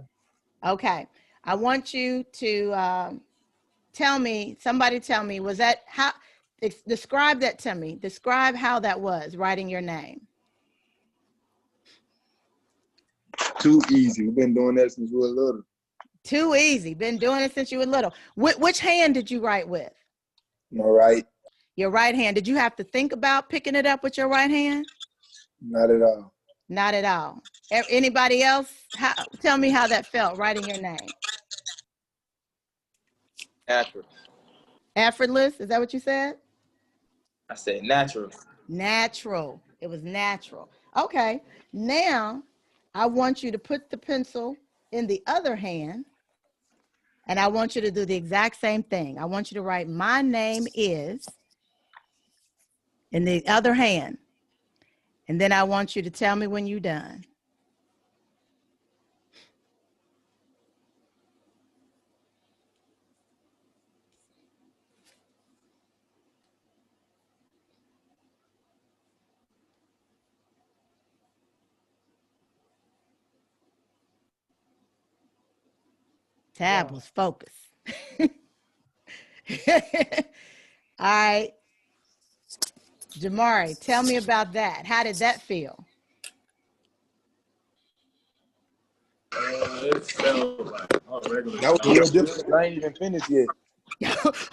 Okay. I want you to tell me, somebody tell me, was that how, describe that to me. Describe how that was, writing your name. Too easy. We've been doing that since we were little. Too easy. Been doing it since you were little. Which hand did you write with? My right. Your right hand. Did you have to think about picking it up with your right hand? Not at all. Not at all. Anybody else? Tell me how that felt, writing your name. Natural. Effortless, is that what you said? I said natural. Natural. It was natural. Okay. Now, I want you to put the pencil in the other hand, and I want you to do the exact same thing. I want you to write, my name is, in the other hand. And then I want you to tell me when you're done. Tab was focused. All right. Jamari, tell me about that. How did that feel? It felt like a regular. That was a little different. I ain't even finished yet.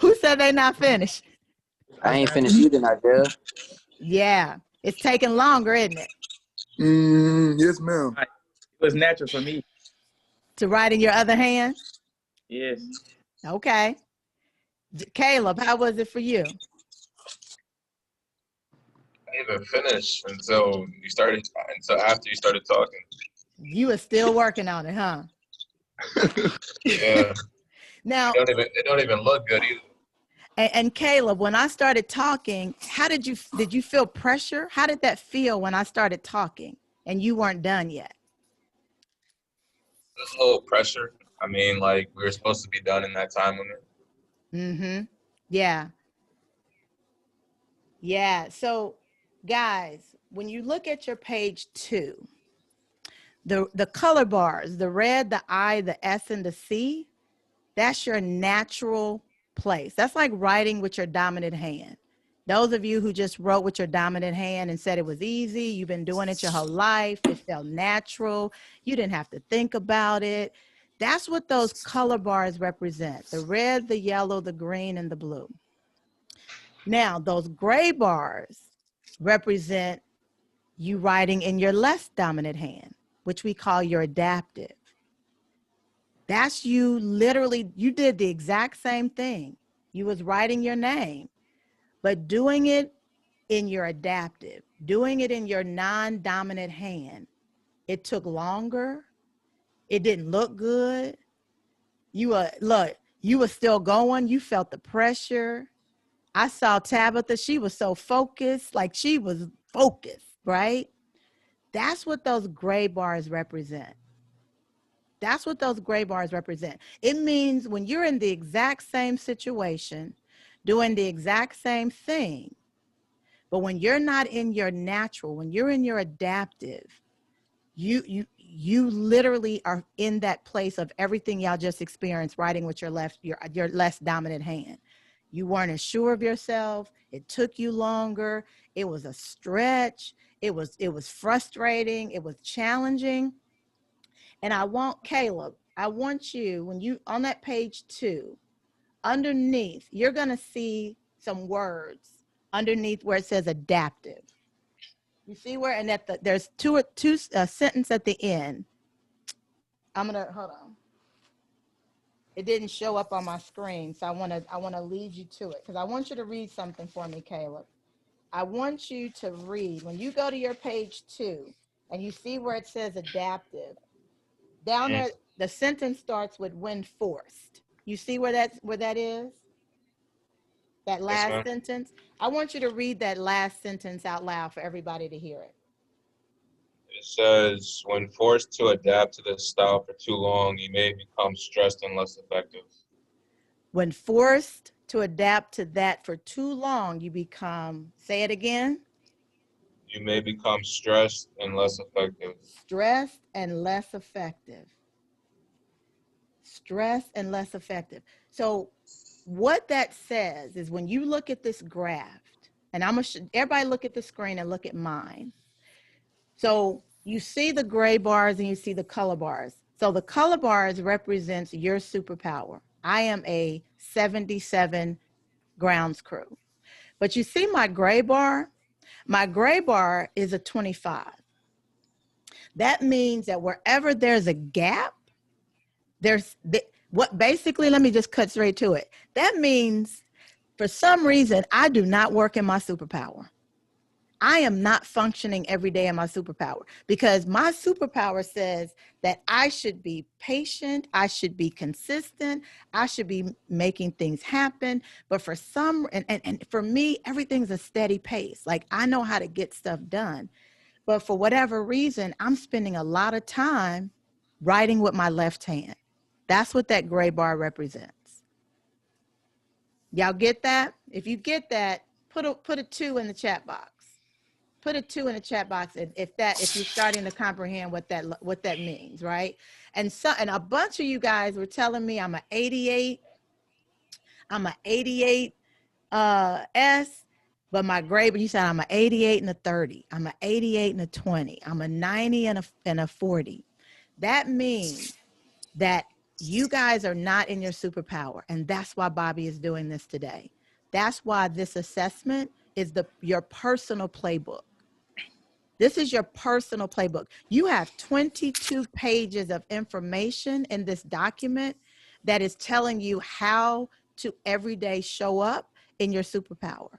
Who said they not finished? I ain't finished either, not there. Yeah, it's taking longer, isn't it? Yes, ma'am. It was natural for me. To write in your other hand? Yes. Okay. Caleb, how was it for you? I didn't even finish until after you started talking. You are still working on it, huh? Yeah. Now, it don't even look good either. And Caleb, when I started talking, did you feel pressure? How did that feel when I started talking and you weren't done yet? There's a little pressure. I mean, like, we were supposed to be done in that time limit. Mm-hmm. Yeah. Yeah. So, guys, when you look at your page 2, the color bars, the red, the I, the S, and the C, that's your natural place. That's like writing with your dominant hand. Those of you who just wrote with your dominant hand and said it was easy, you've been doing it your whole life, it felt natural, you didn't have to think about it. That's what those color bars represent: the red, the yellow, the green, and the blue. Now, those gray bars represent you writing in your less dominant hand, which we call your adaptive. That's you literally, you did the exact same thing. You was writing your name, but doing it in your adaptive, doing it in your non-dominant hand. It took longer. It didn't look good. You were still going. You felt the pressure. I saw Tabitha, she was so focused, like she was focused, right? That's what those gray bars represent. That's what those gray bars represent. It means when you're in the exact same situation, doing the exact same thing, but when you're not in your natural, when you're in your adaptive, you literally are in that place of everything y'all just experienced, writing with your less dominant hand. You weren't as sure of yourself. It took you longer. It was a stretch. It was frustrating. It was challenging. And Caleb, I want you, when you on that page 2, underneath, you're going to see some words underneath where it says adaptive. You see where, and there's two sentences at the end. Hold on. It didn't show up on my screen, so I want to lead you to it because I want you to read something for me, Caleb. I want you to read, when you go to your page 2 and you see where it says adaptive, down there, the sentence starts with when forced. You see where that is? That last sentence? I want you to read that last sentence out loud for everybody to hear it. It says, when forced to adapt to this style for too long, you may become stressed and less effective. When forced to adapt to that for too long, you become, say it again. You may become stressed and less effective. Stressed and less effective. Stressed and less effective. So what that says is when you look at this graph, and everybody look at the screen and look at mine. So you see the gray bars and you see the color bars. So the color bars represents your superpower. I am a 77 grounds crew. But you see my gray bar? My gray bar is a 25. That means that wherever there's a gap, basically, let me just cut straight to it. That means for some reason, I do not work in my superpower. I am not functioning every day in my superpower because my superpower says that I should be patient, I should be consistent, I should be making things happen. But for and for me, everything's a steady pace. Like I know how to get stuff done. But for whatever reason, I'm spending a lot of time writing with my left hand. That's what that gray bar represents. Y'all get that? If you get that, put a 2 in the chat box. Put a 2 in the chat box if you're starting to comprehend what that means, right? And a bunch of you guys were telling me I'm an 88. I'm an 88 S, but my grade, but you said I'm an 88 and a 30. I'm an 88 and a 20. I'm a 90 and a 40. That means that you guys are not in your superpower, and that's why Bobby is doing this today. That's why this assessment is your personal playbook. This is your personal playbook. You have 22 pages of information in this document that is telling you how to every day show up in your superpower.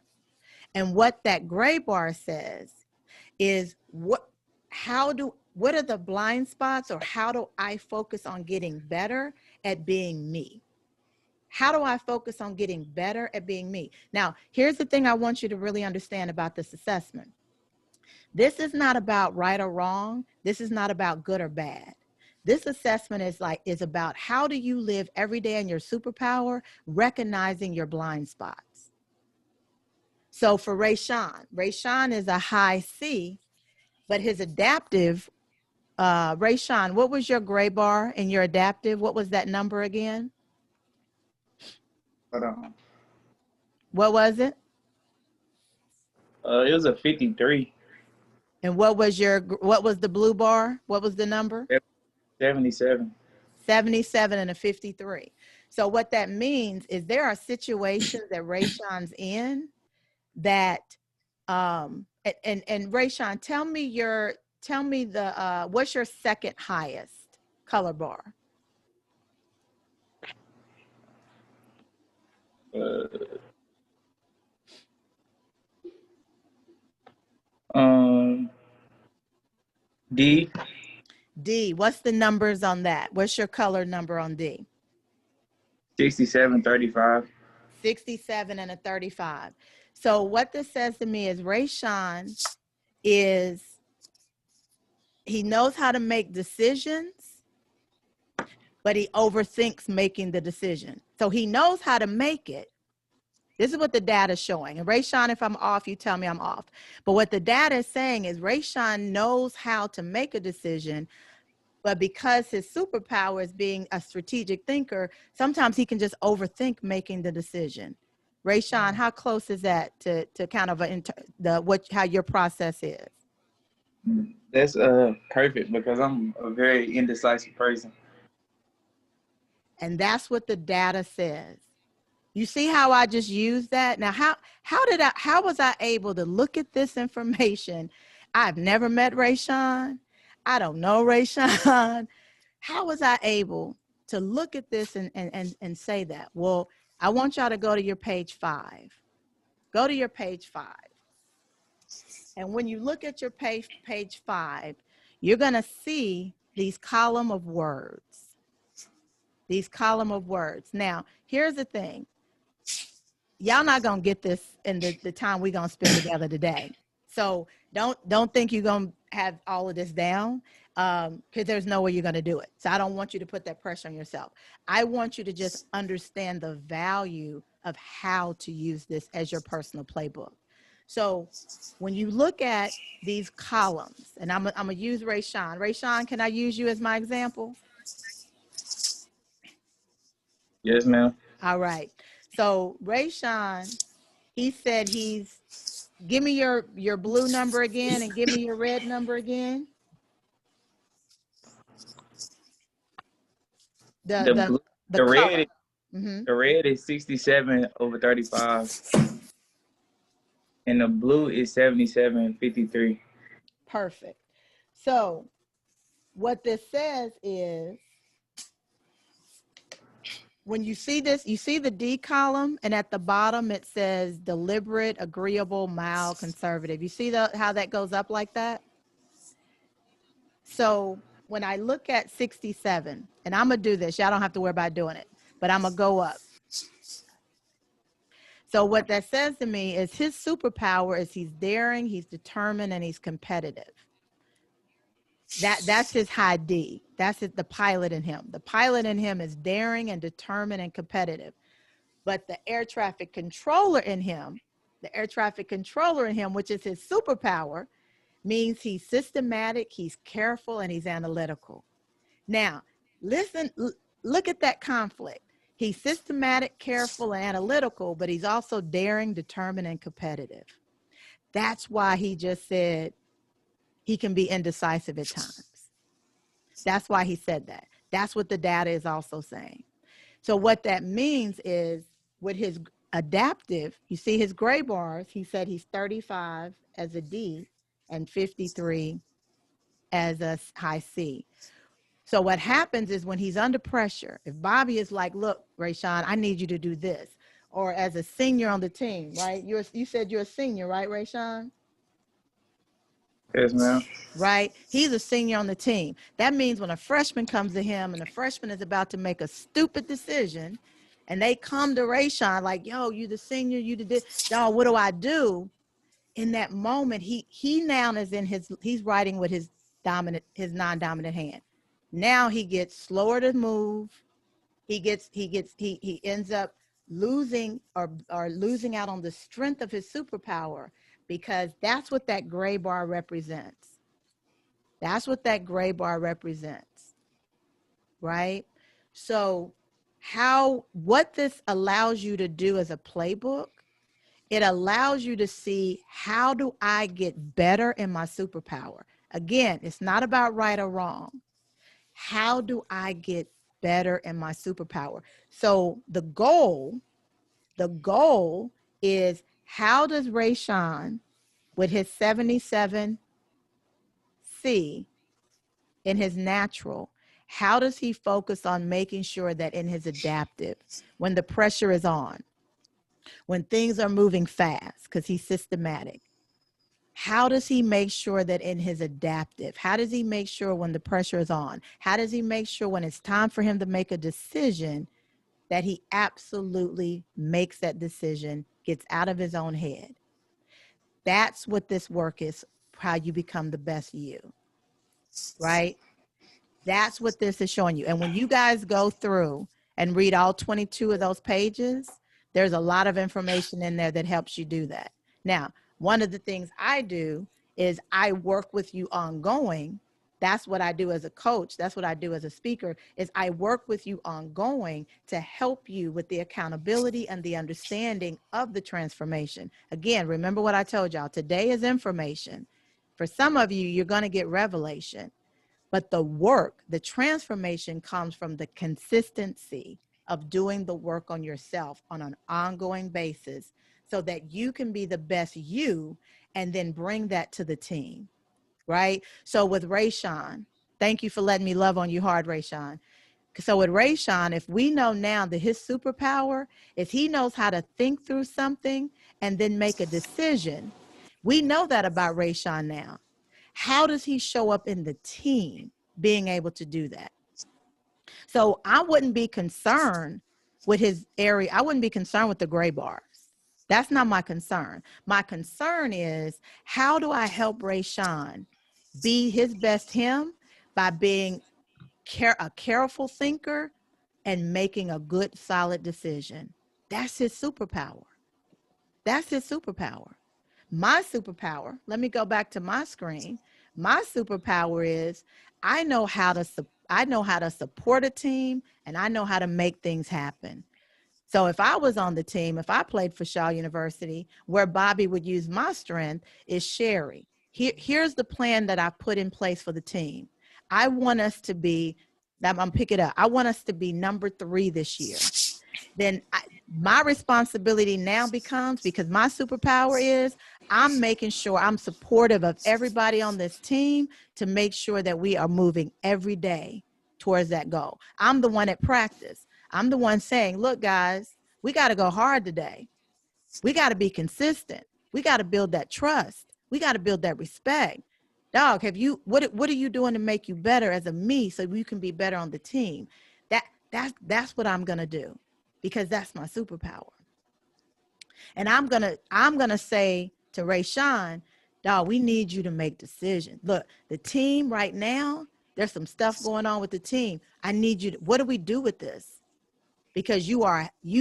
And what that gray bar says is what are the blind spots, or how do I focus on getting better at being me? How do I focus on getting better at being me? Now, here's the thing I want you to really understand about this assessment. This is not about right or wrong. This is not about good or bad. This assessment is about how do you live every day in your superpower, recognizing your blind spots. So for Rayshawn is a high C, but his adaptive, Rayshawn, what was your gray bar in your adaptive? What was that number again? Hold on. What was it? It was a 53. And what was the blue bar? What was the number? 77. 77 and a 53. So what that means is there are situations that Rayshawn's in that, and Rayshawn, tell me what's your second highest color bar? D. D, what's the numbers on that? What's your color number on D? 67, 35. 67 and a 35. So what this says to me is Rayshawn he knows how to make decisions, but he overthinks making the decision. So he knows how to make it. This is what the data is showing. And Rayshawn, if I'm off, you tell me I'm off. But what the data is saying is Rayshawn knows how to make a decision, but because his superpower is being a strategic thinker, sometimes he can just overthink making the decision. Rayshawn, how close is that to kind of how your process is? That's perfect, because I'm a very indecisive person. And that's what the data says. You see how I just used that? Now, how was I able to look at this information? I've never met Rayshawn. I don't know Rayshawn. How was I able to look at this and say that? Well, I want y'all to go to your page 5. Go to your page 5. And when you look at your page 5, you're going to see these column of words. These column of words. Now, here's the thing. Y'all not going to get this in the time we're going to spend together today. So don't think you're going to have all of this down, because there's no way you're going to do it. So I don't want you to put that pressure on yourself. I want you to just understand the value of how to use this as your personal playbook. So when you look at these columns, and I'm going to use Rayshawn. Rayshawn, can I use you as my example? Yes, ma'am. All right. So Rayshawn, he said give me your blue number again and give me your red number again. The red, the red is 67 over 35. And the blue is 77.53. Perfect. So what this says is, when you see this, you see the D column, and at the bottom it says deliberate, agreeable, mild, conservative. You see how that goes up like that? So when I look at 67, and I'm going to do this, y'all don't have to worry about doing it, but I'm going to go up. So what that says to me is his superpower is he's daring, he's determined, and he's competitive. That's his high D. That's the pilot in him. The pilot in him is daring and determined and competitive. But the air traffic controller in him, which is his superpower, means he's systematic, he's careful, and he's analytical. Now, listen, look at that conflict. He's systematic, careful, and analytical, but he's also daring, determined, and competitive. That's why he just said he can be indecisive at times. That's why he said that. That's what the data is also saying. So what that means is with his adaptive, you see his gray bars, he said he's 35 as a D and 53 as a high C. So what happens is when he's under pressure, if Bobby is like, look, Rayshawn, I need you to do this, or as a senior on the team, right? You said you're a senior, right, Rayshawn? Yes, ma'am. Right? He's a senior on the team. That means when a freshman comes to him and the freshman is about to make a stupid decision and they come to Rayshawn like, yo, you the senior, you did this, dog, what do I do? In that moment, he now is in he's writing with his non-dominant hand. Now he gets slower to move. He ends up losing or losing out on the strength of his superpower, because that's what that gray bar represents. That's what that gray bar represents, right? So what this allows you to do as a playbook, it allows you to see, how do I get better in my superpower? Again, it's not about right or wrong. How do I get better in my superpower? So the goal is, how does Rayshawn, with his 77C in his natural, how does he focus on making sure that in his adaptive, when the pressure is on, when things are moving fast, because he's systematic, how does he make sure that in his adaptive, how does he make sure when the pressure is on, how does he make sure when it's time for him to make a decision, that he absolutely makes that decision, gets out of his own head? That's what this work is, how you become the best you, right? That's what this is showing you. And when you guys go through and read all 22 of those pages, there's a lot of information in there that helps you do that. Now, one of the things I do is I work with you ongoing. That's what I do as a coach. That's what I do as a speaker, is I work with you ongoing to help you with the accountability and the understanding of the transformation. Again, remember what I told y'all, today is information. For some of you, you're going to get revelation. But the work, the transformation, comes from the consistency of doing the work on yourself on an ongoing basis, so that you can be the best you and then bring that to the team, right? So with Rayshawn, thank you for letting me love on you hard, Rayshawn. So with Rayshawn, if we know now that his superpower is he knows how to think through something and then make a decision, we know that about Rayshawn now. How does he show up in the team being able to do that? So I wouldn't be concerned with his area. I wouldn't be concerned with the gray bars. That's not my concern. My concern is, how do I help Rayshawn be his best him by being a careful thinker and making a good, solid decision? That's his superpower. That's his superpower. My superpower, let me go back to my screen. My superpower is I know how to support a team, and I know how to make things happen. So if I was on the team, if I played for Shaw University, where Bobby would use my strength is Sherry. Here's the plan that I put in place for the team. I want us to be, I'm pick it up. I want us to be number 3 this year. Then my responsibility now becomes, because my superpower is, I'm making sure I'm supportive of everybody on this team to make sure that we are moving every day towards that goal. I'm the one at practice. I'm the one saying, look, guys, we got to go hard today. We got to be consistent. We got to build that trust. We got to build that respect. Dog, what are you doing to make you better as a me, so you can be better on the team? That's what I'm going to do, because that's my superpower. And I'm gonna say to Rayshawn, dog, we need you to make decisions. Look, the team right now, there's some stuff going on with the team. I need you to, what do we do with this? Because you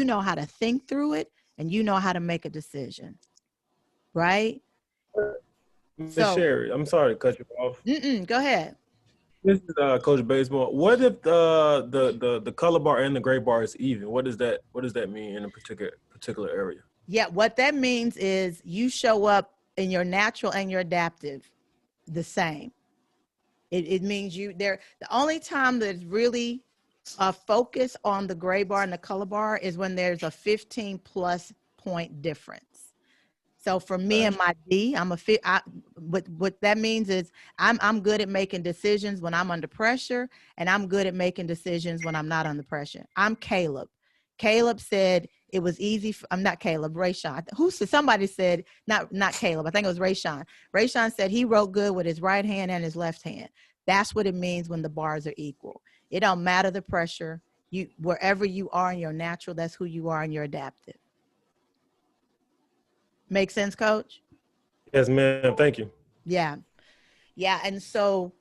know how to think through it, and you know how to make a decision, right? Miss So, Sherry, I'm sorry to cut you off. Go ahead. This is Coach Baseball. What if the color bar and the gray bar is even? What does that mean in a particular area? Yeah, what that means is you show up in your natural and your adaptive the same. It means the only time that it's really a focus on the gray bar and the color bar is when there's a 15+ point difference. So for me and my D, what that means is I'm good at making decisions when I'm under pressure, and I'm good at making decisions when I'm not under pressure. I'm Caleb. Caleb said it was easy. I'm not Caleb, Rayshawn. Somebody said, not Caleb. I think it was Rayshawn. Rayshawn said he wrote good with his right hand and his left hand. That's what it means when the bars are equal. It don't matter the pressure. Wherever you are in your natural, that's who you are in your adaptive. Make sense, Coach? Yes, ma'am. Thank you. Yeah. Yeah. And so,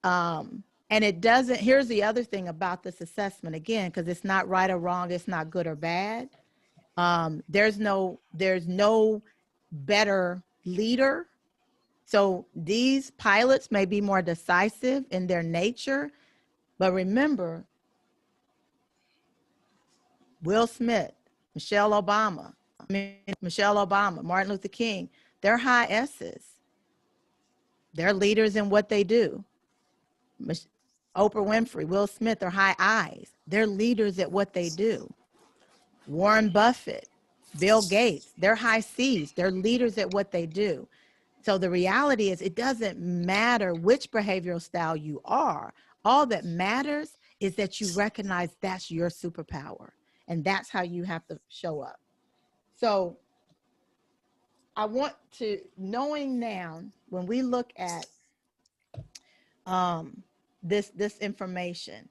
and it doesn't, here's the other thing about this assessment, again, because it's not right or wrong, it's not good or bad. There's no better leader. So these pilots may be more decisive in their nature, but remember, Will Smith, Michelle Obama, Martin Luther King, they're high S's. They're leaders in what they do. Oprah Winfrey, Will Smith are high I's. They're leaders at what they do. Warren Buffett, Bill Gates, they're high C's. They're leaders at what they do. So the reality is it doesn't matter which behavioral style you are. All that matters is that you recognize that's your superpower, and that's how you have to show up. So I want to, knowing now, when we look at this information,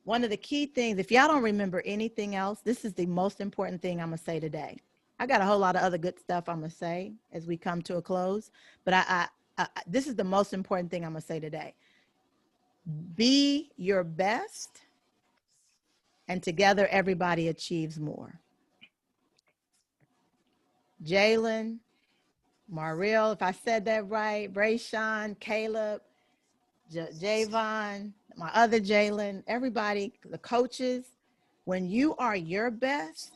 one of the key things, if y'all don't remember anything else, this is the most important thing I'm gonna say today. I got a whole lot of other good stuff I'm gonna say as we come to a close, but this is the most important thing I'm gonna say today. Be your best, and together everybody achieves more. Jalen, Mariel, if I said that right, Brayshawn, Caleb, Javon, my other Jalen, everybody, the coaches, when you are your best,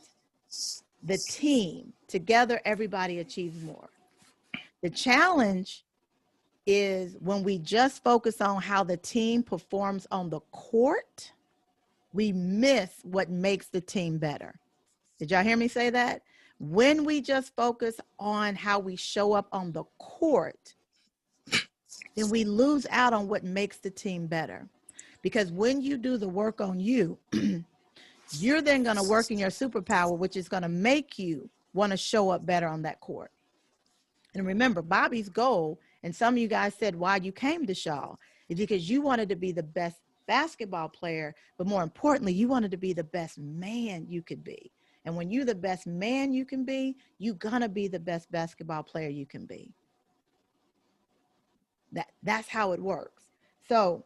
the team, together everybody achieves more. The challenge is when we just focus on how the team performs on the court, we miss what makes the team better. Did y'all hear me say that? When we just focus on how we show up on the court, then we lose out on what makes the team better. Because when you do the work on you, you're then going to work in your superpower, which is going to make you want to show up better on that court. And remember, Bobby's goal, and some of you guys said why you came to Shaw, is because you wanted to be the best basketball player, but more importantly, you wanted to be the best man you could be. And when you're the best man you can be, you're going to be the best basketball player you can be. That's how it works. So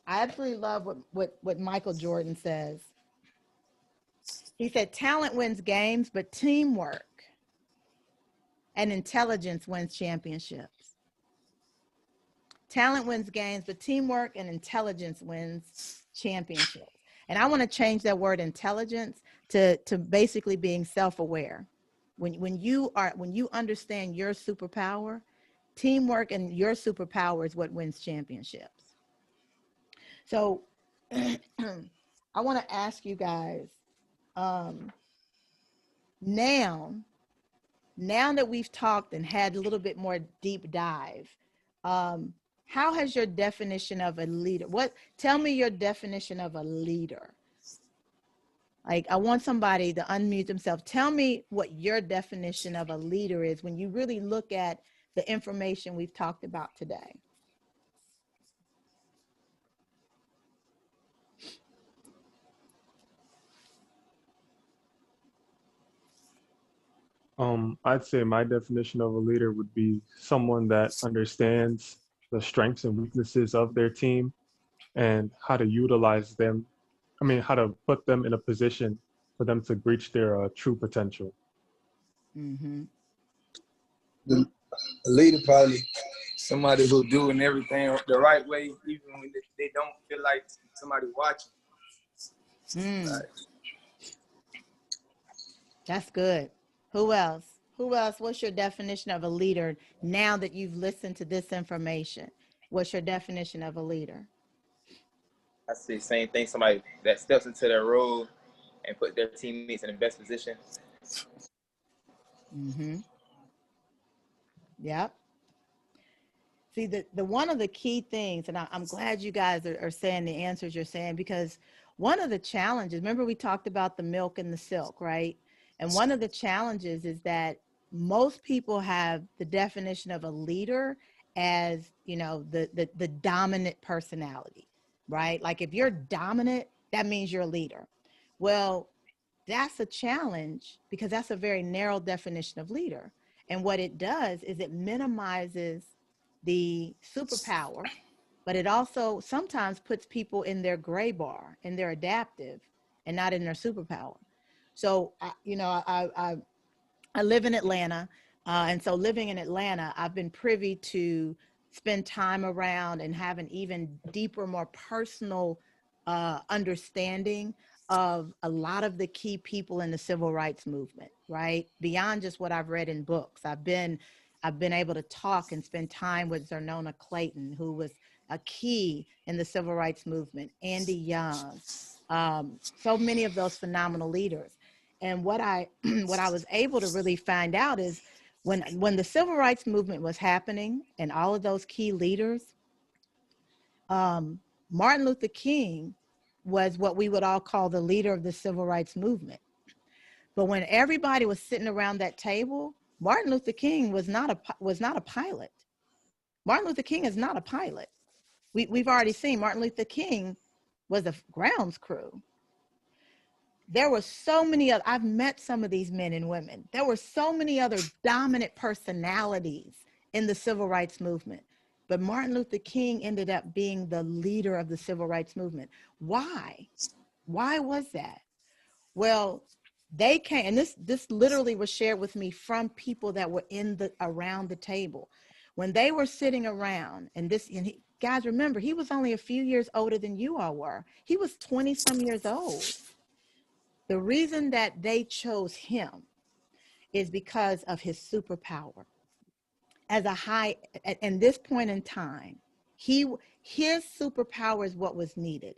I absolutely love what Michael Jordan says. He said, talent wins games, but teamwork and intelligence wins championships. Talent wins games, but teamwork and intelligence wins championships. And I want to change that word intelligence to basically being self-aware. When you understand your superpower, teamwork and your superpower is what wins championships. So I want to ask you guys, now that we've talked and had a little bit more deep dive, how has your definition of a leader, tell me your definition of a leader. Like, I want somebody to unmute themselves. Tell me what your definition of a leader is when you really look at the information we've talked about today. I'd say my definition of a leader would be someone that understands the strengths and weaknesses of their team and how to utilize them. How to put them in a position for them to reach their true potential. Mm-hmm. The leader probably somebody who's doing everything the right way, even when they don't feel like somebody watching. That's good. Who else? What's your definition of a leader now that you've listened to this information? What's your definition of a leader? I say same thing. Somebody that steps into their role and put their teammates in the best position. Mm-hmm. Yep. See, the one of the key things, and I'm glad you guys are saying the answers you're saying, because one of the challenges, remember we talked about the milk and the silk, right? And one of the challenges is that most people have the definition of a leader as, you know, the dominant personality, right? Like if you're dominant, that means you're a leader. Well, that's a challenge because that's a very narrow definition of leader. And what it does is it minimizes the superpower, but it also sometimes puts people in their gray bar, in their adaptive, and not in their superpower. So, you know, I live in Atlanta, and so living in Atlanta, I've been privy to spend time around and have an even deeper, more personal understanding of a lot of the key people in the civil rights movement, right? Beyond just what I've read in books. I've been able to talk and spend time with Zernona Clayton, who was a key in the civil rights movement, Andy Young, so many of those phenomenal leaders. And what I was able to really find out is when the civil rights movement was happening and all of those key leaders, Martin Luther King was what we would all call the leader of the civil rights movement. But when everybody was sitting around that table, Martin Luther King was not a pilot. Martin Luther King is not a pilot. We've already seen Martin Luther King was a grounds crew. There were so many other, I've met some of these men and women. There were so many other dominant personalities in the civil rights movement. But Martin Luther King ended up being the leader of the civil rights movement. Why? Why was that? Well, they came, and this literally was shared with me from people that were around the table. When they were sitting around, guys, remember, he was only a few years older than you all were. He was 20 some years old. The reason that they chose him is because of his superpower. At this point in time, his superpower is what was needed.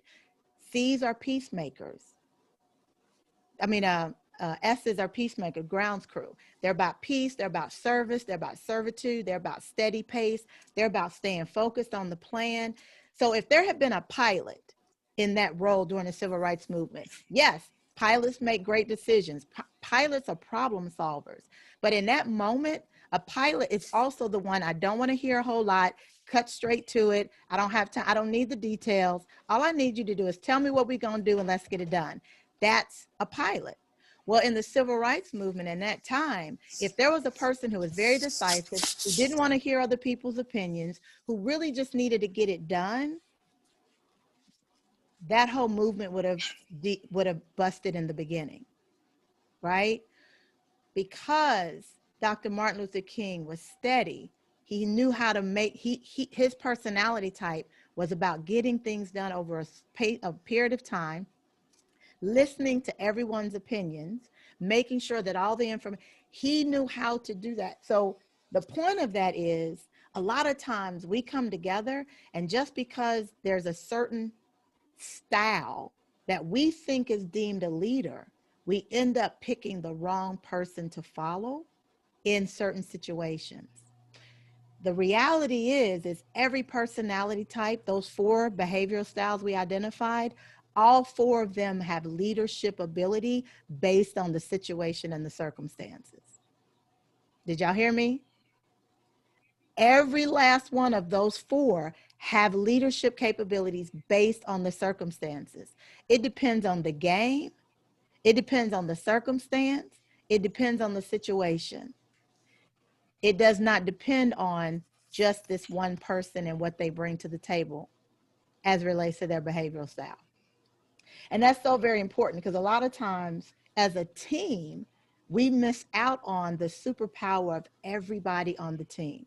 C's are peacemakers. S's are peacemaker, grounds crew. They're about peace, they're about service, they're about servitude, they're about steady pace, they're about staying focused on the plan. So if there had been a pilot in that role during the civil rights movement, yes, pilots make great decisions. Pilots are problem solvers. But in that moment, a pilot is also the one, I don't want to hear a whole lot, cut straight to it. I don't have time. I don't need the details. All I need you to do is tell me what we're going to do and let's get it done. That's a pilot. Well, in the civil rights movement in that time, if there was a person who was very decisive, who didn't want to hear other people's opinions, who really just needed to get it done, that whole movement would have busted in the beginning, right? Because Dr. Martin Luther King was steady. He knew how to his personality type was about getting things done over a period of time, listening to everyone's opinions, making sure that all the information, he knew how to do that. So the point of that is a lot of times we come together and just because there's a certain style that we think is deemed a leader, we end up picking the wrong person to follow in certain situations. The reality is every personality type, those 4 behavioral styles we identified, all 4 of them have leadership ability based on the situation and the circumstances. Did y'all hear me? Every last one of those 4 have leadership capabilities based on the circumstances. It depends on the game. It depends on the circumstance. It depends on the situation. It does not depend on just this one person and what they bring to the table as it relates to their behavioral style. And that's so very important because a lot of times as a team, we miss out on the superpower of everybody on the team.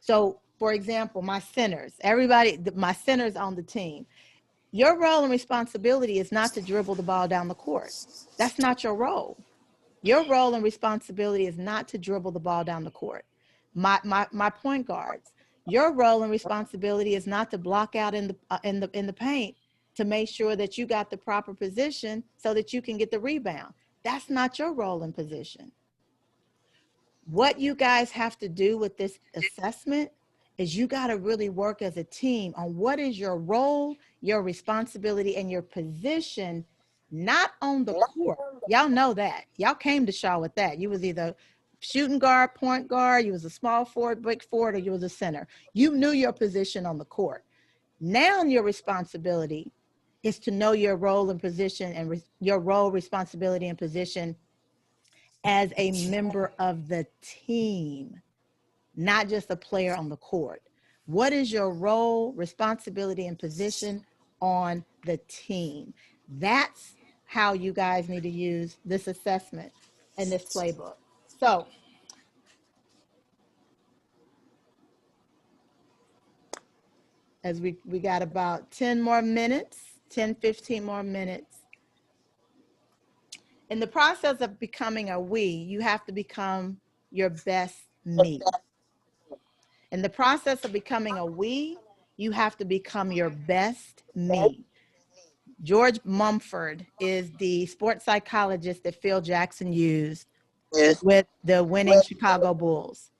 So for example, my centers on the team, your role and responsibility is not to dribble the ball down the court. That's not your role. Your role and responsibility is not to dribble the ball down the court. My point guards, Your role and responsibility is not to block out in the paint to make sure that you got the proper position so that you can get the rebound. That's not your role and position. What you guys have to do with this assessment is you got to really work as a team on what is your role, your responsibility, and your position, not on the court. Y'all know that. Y'all came to Shaw with that. You was either shooting guard, point guard, you was a small forward, big forward, or you was a center. You knew your position on the court. Now your responsibility is to know your role and position and your role, responsibility, and position as a member of the team, not just a player on the court. What is your role, responsibility, and position on the team? That's how you guys need to use this assessment and this playbook. So, as we got about 10 more minutes, 10, 15 more minutes. In the process of becoming a we, you have to become your best me. In the process of becoming a we, you have to become your best me. George Mumford is the sports psychologist that Phil Jackson used with the winning Chicago Bulls.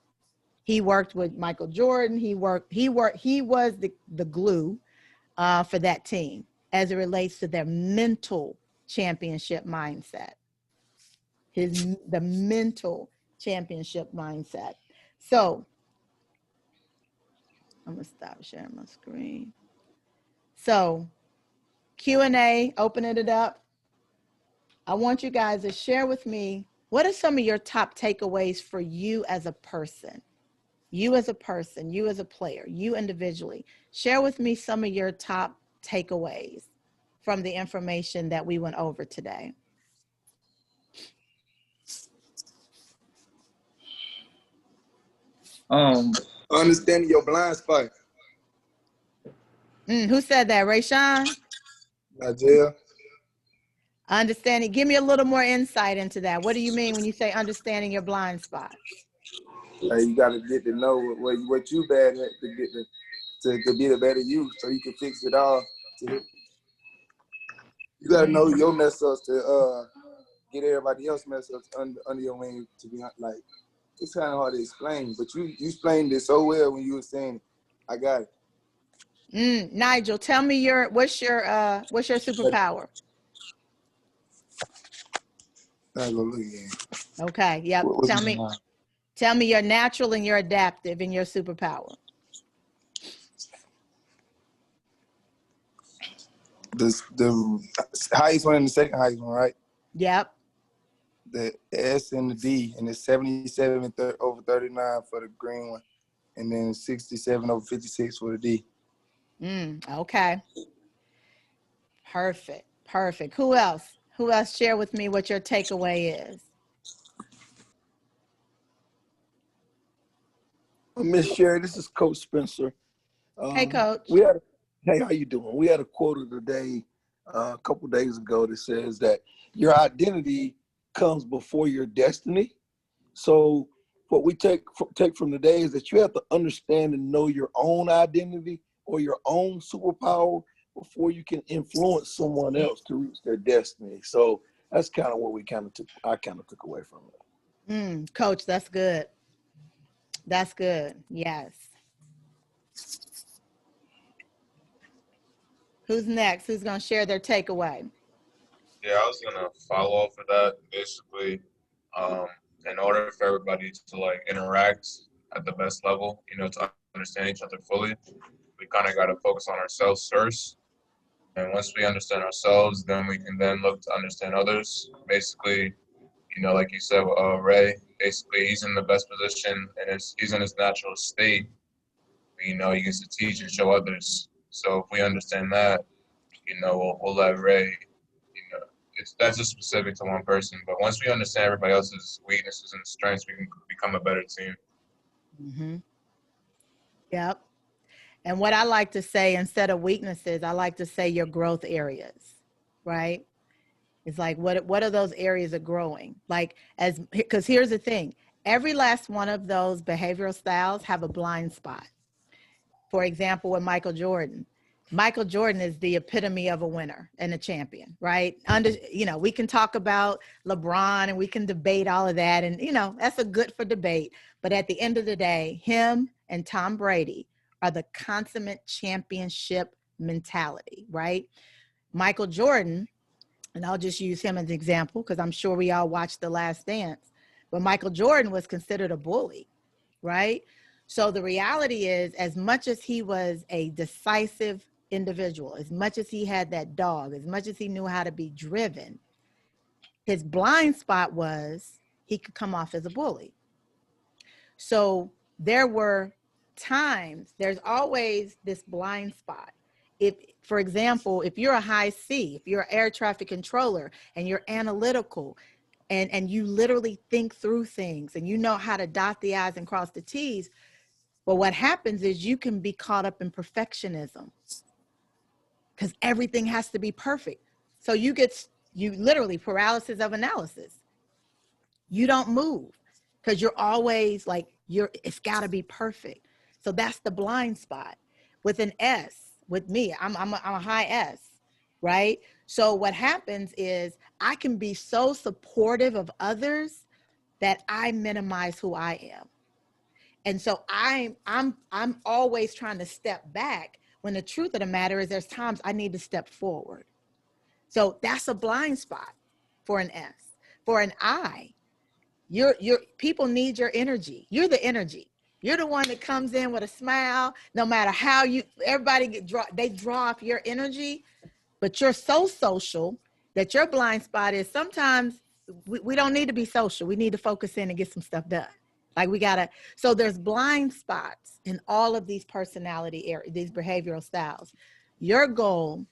He worked with Michael Jordan. He was the glue for that team as it relates to their mental championship mindset. The mental championship mindset. So I'm gonna stop sharing my screen. So Q&A, opening it up. I want you guys to share with me, what are some of your top takeaways for you as a person? You as a person, you as a player, you individually. Share with me some of your top takeaways from the information that we went over today. Understanding your blind spot. Who said that? Rayshawn? Nigel. Understanding. Give me a little more insight into that. What do you mean when you say understanding your blind spot? You got to get to know what you bad at to get to be the better you, so you can fix it all. You got to know your mess ups to get everybody else mess ups under your wing. To be like, it's kind of hard to explain, but you explained it so well when you were saying it. I got it. Nigel, tell me what's your superpower? I go look again. Okay. Yep. Tell me your natural and your adaptive and your superpower. The highest one and the second highest one, right? Yep. The S and the D, and it's 77 over 39 for the green one, and then 67 over 56 for the D. Okay. Perfect. Who else? Share with me what your takeaway is. Miss Sherry, this is Coach Spencer. Hey, Coach. Hey, how you doing? We had a quote of the day a couple days ago that says that your identity comes before your destiny. So what we take from the day is that you have to understand and know your own identity or your own superpower before you can influence someone else to reach their destiny. So that's kind of what I kind of took away from it. Coach, that's good. That's good. Yes. Who's next? Who's going to share their takeaway? Yeah, I was going to follow off of that. Basically, in order for everybody to like interact at the best level, to understand each other fully, we kind of got to focus on ourselves first. And once we understand ourselves, then we can then look to understand others. Basically, like you said, Ray, basically he's in the best position and he's in his natural state. He gets to teach and show others. So if we understand that, we'll let Ray, that's just specific to one person. But once we understand everybody else's weaknesses and strengths, we can become a better team. Yep. And what I like to say, instead of weaknesses, I like to say your growth areas, right? It's like, what are those areas of growing? Because here's the thing, every last one of those behavioral styles have a blind spot. For example, with Michael Jordan. Michael Jordan is the epitome of a winner and a champion, right? We can talk about LeBron and we can debate all of that. And, that's a good for debate. But at the end of the day, him and Tom Brady are the consummate championship mentality, right? Michael Jordan, and I'll just use him as an example because I'm sure we all watched The Last Dance, but Michael Jordan was considered a bully, right? So the reality is, as much as he was a decisive individual, as much as he had that dog, as much as he knew how to be driven, his blind spot was he could come off as a bully. So there were times, there's always this blind spot. If, for example, if you're a high C, if you're an air traffic controller and you're analytical and you literally think through things and you know how to dot the I's and cross the T's, but what happens is you can be caught up in perfectionism because everything has to be perfect. So you literally paralysis of analysis. You don't move because you're always like, it's got to be perfect. So that's the blind spot. With an S, with me, I'm a high S, right? So what happens is I can be so supportive of others that I minimize who I am. And so I'm always trying to step back when the truth of the matter is there's times I need to step forward. So that's a blind spot for an S. For an I, people need your energy. You're the energy. You're the one that comes in with a smile, no matter how everybody they draw off your energy, but you're so social that your blind spot is sometimes we don't need to be social. We need to focus in and get some stuff done. Like so there's blind spots in all of these personality areas, these behavioral styles. Your goal,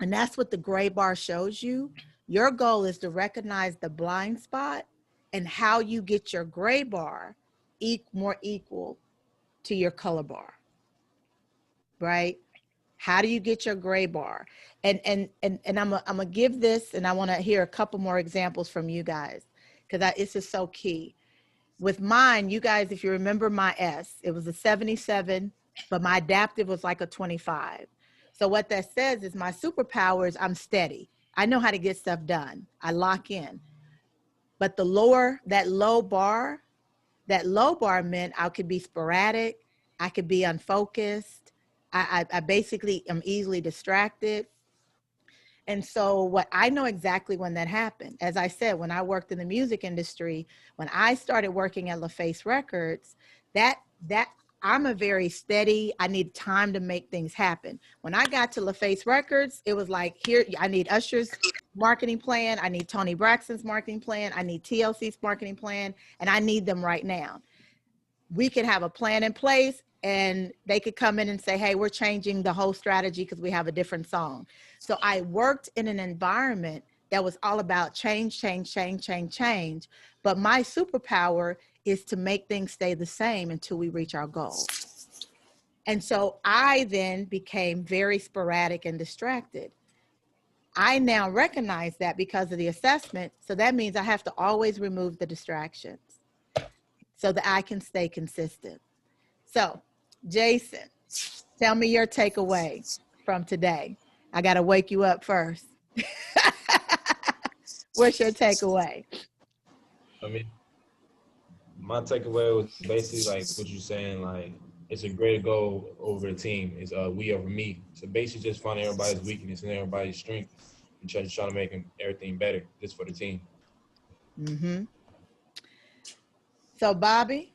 and that's what the gray bar shows you, your goal is to recognize the blind spot and how you get your gray bar more equal to your color bar, right? How do you get your gray bar? And I'm gonna give this, and I want to hear a couple more examples from you guys because this is so key. With mine, you guys, if you remember my S, it was a 77, but my adaptive was like a 25. So what that says is my superpower is I'm steady. I know how to get stuff done. I lock in. But that low bar meant I could be sporadic. I could be unfocused. I basically am easily distracted. And so what I know exactly when that happened, as I said, when I worked in the music industry, when I started working at LaFace Records, that I'm a very steady, I need time to make things happen. When I got to LaFace Records, it was like, here, I need Usher's marketing plan. I need Tony Braxton's marketing plan. I need TLC's marketing plan, and I need them right now. We could have a plan in place and they could come in and say, hey, we're changing the whole strategy because we have a different song. So I worked in an environment that was all about change. But my superpower is to make things stay the same until we reach our goal. And so I then became very sporadic and distracted. I now recognize that because of the assessment. So that means I have to always remove the distractions so that I can stay consistent. So, Jason, tell me your takeaway from today. I got to wake you up first. What's your takeaway? I mean, my takeaway was basically like what you're saying, like it's a great goal over a team. It's we over me. So basically just finding everybody's weakness and everybody's strength and trying to make everything better just for the team. Mm-hmm. So, Bobby,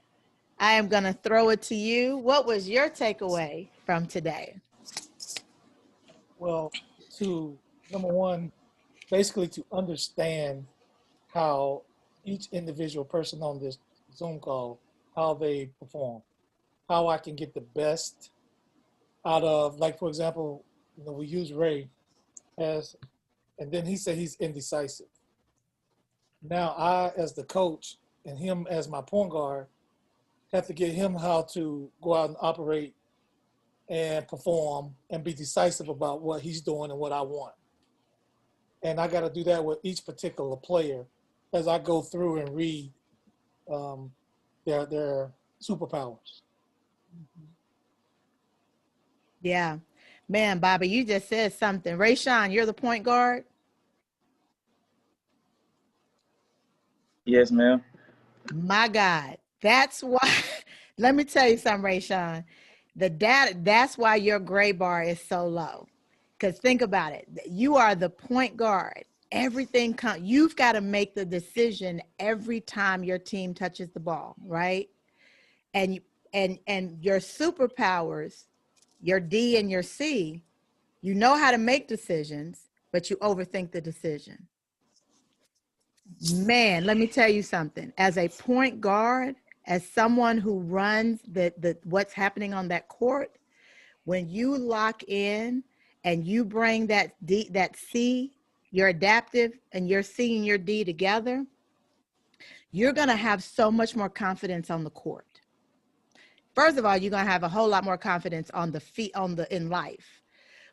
I am going to throw it to you. What was your takeaway from today? Well, number one, basically to understand how each individual person on this Zoom call, how they perform, how I can get the best out of, like, for example, we use Ray and then he said he's indecisive. Now I, as the coach, and him as my point guard, have to get him how to go out and operate and perform and be decisive about what he's doing and what I want. And I got to do that with each particular player as I go through and read their superpowers. Yeah. Man, Bobby, you just said something. Rayshawn, you're the point guard? Yes, ma'am. My God. That's why, let me tell you something, Rayshawn. The data, that's why your gray bar is so low. Because think about it. You are the point guard. Everything comes, you've got to make the decision every time your team touches the ball, right? And your superpowers, your D and your C, you know how to make decisions, but you overthink the decision. Man, let me tell you something. As a point guard, as someone who runs the what's happening on that court, when you lock in and you bring that D, that C, your adaptive and your C and your D together, you're going to have so much more confidence on the court. First of all, you're going to have a whole lot more confidence on the feet, in life.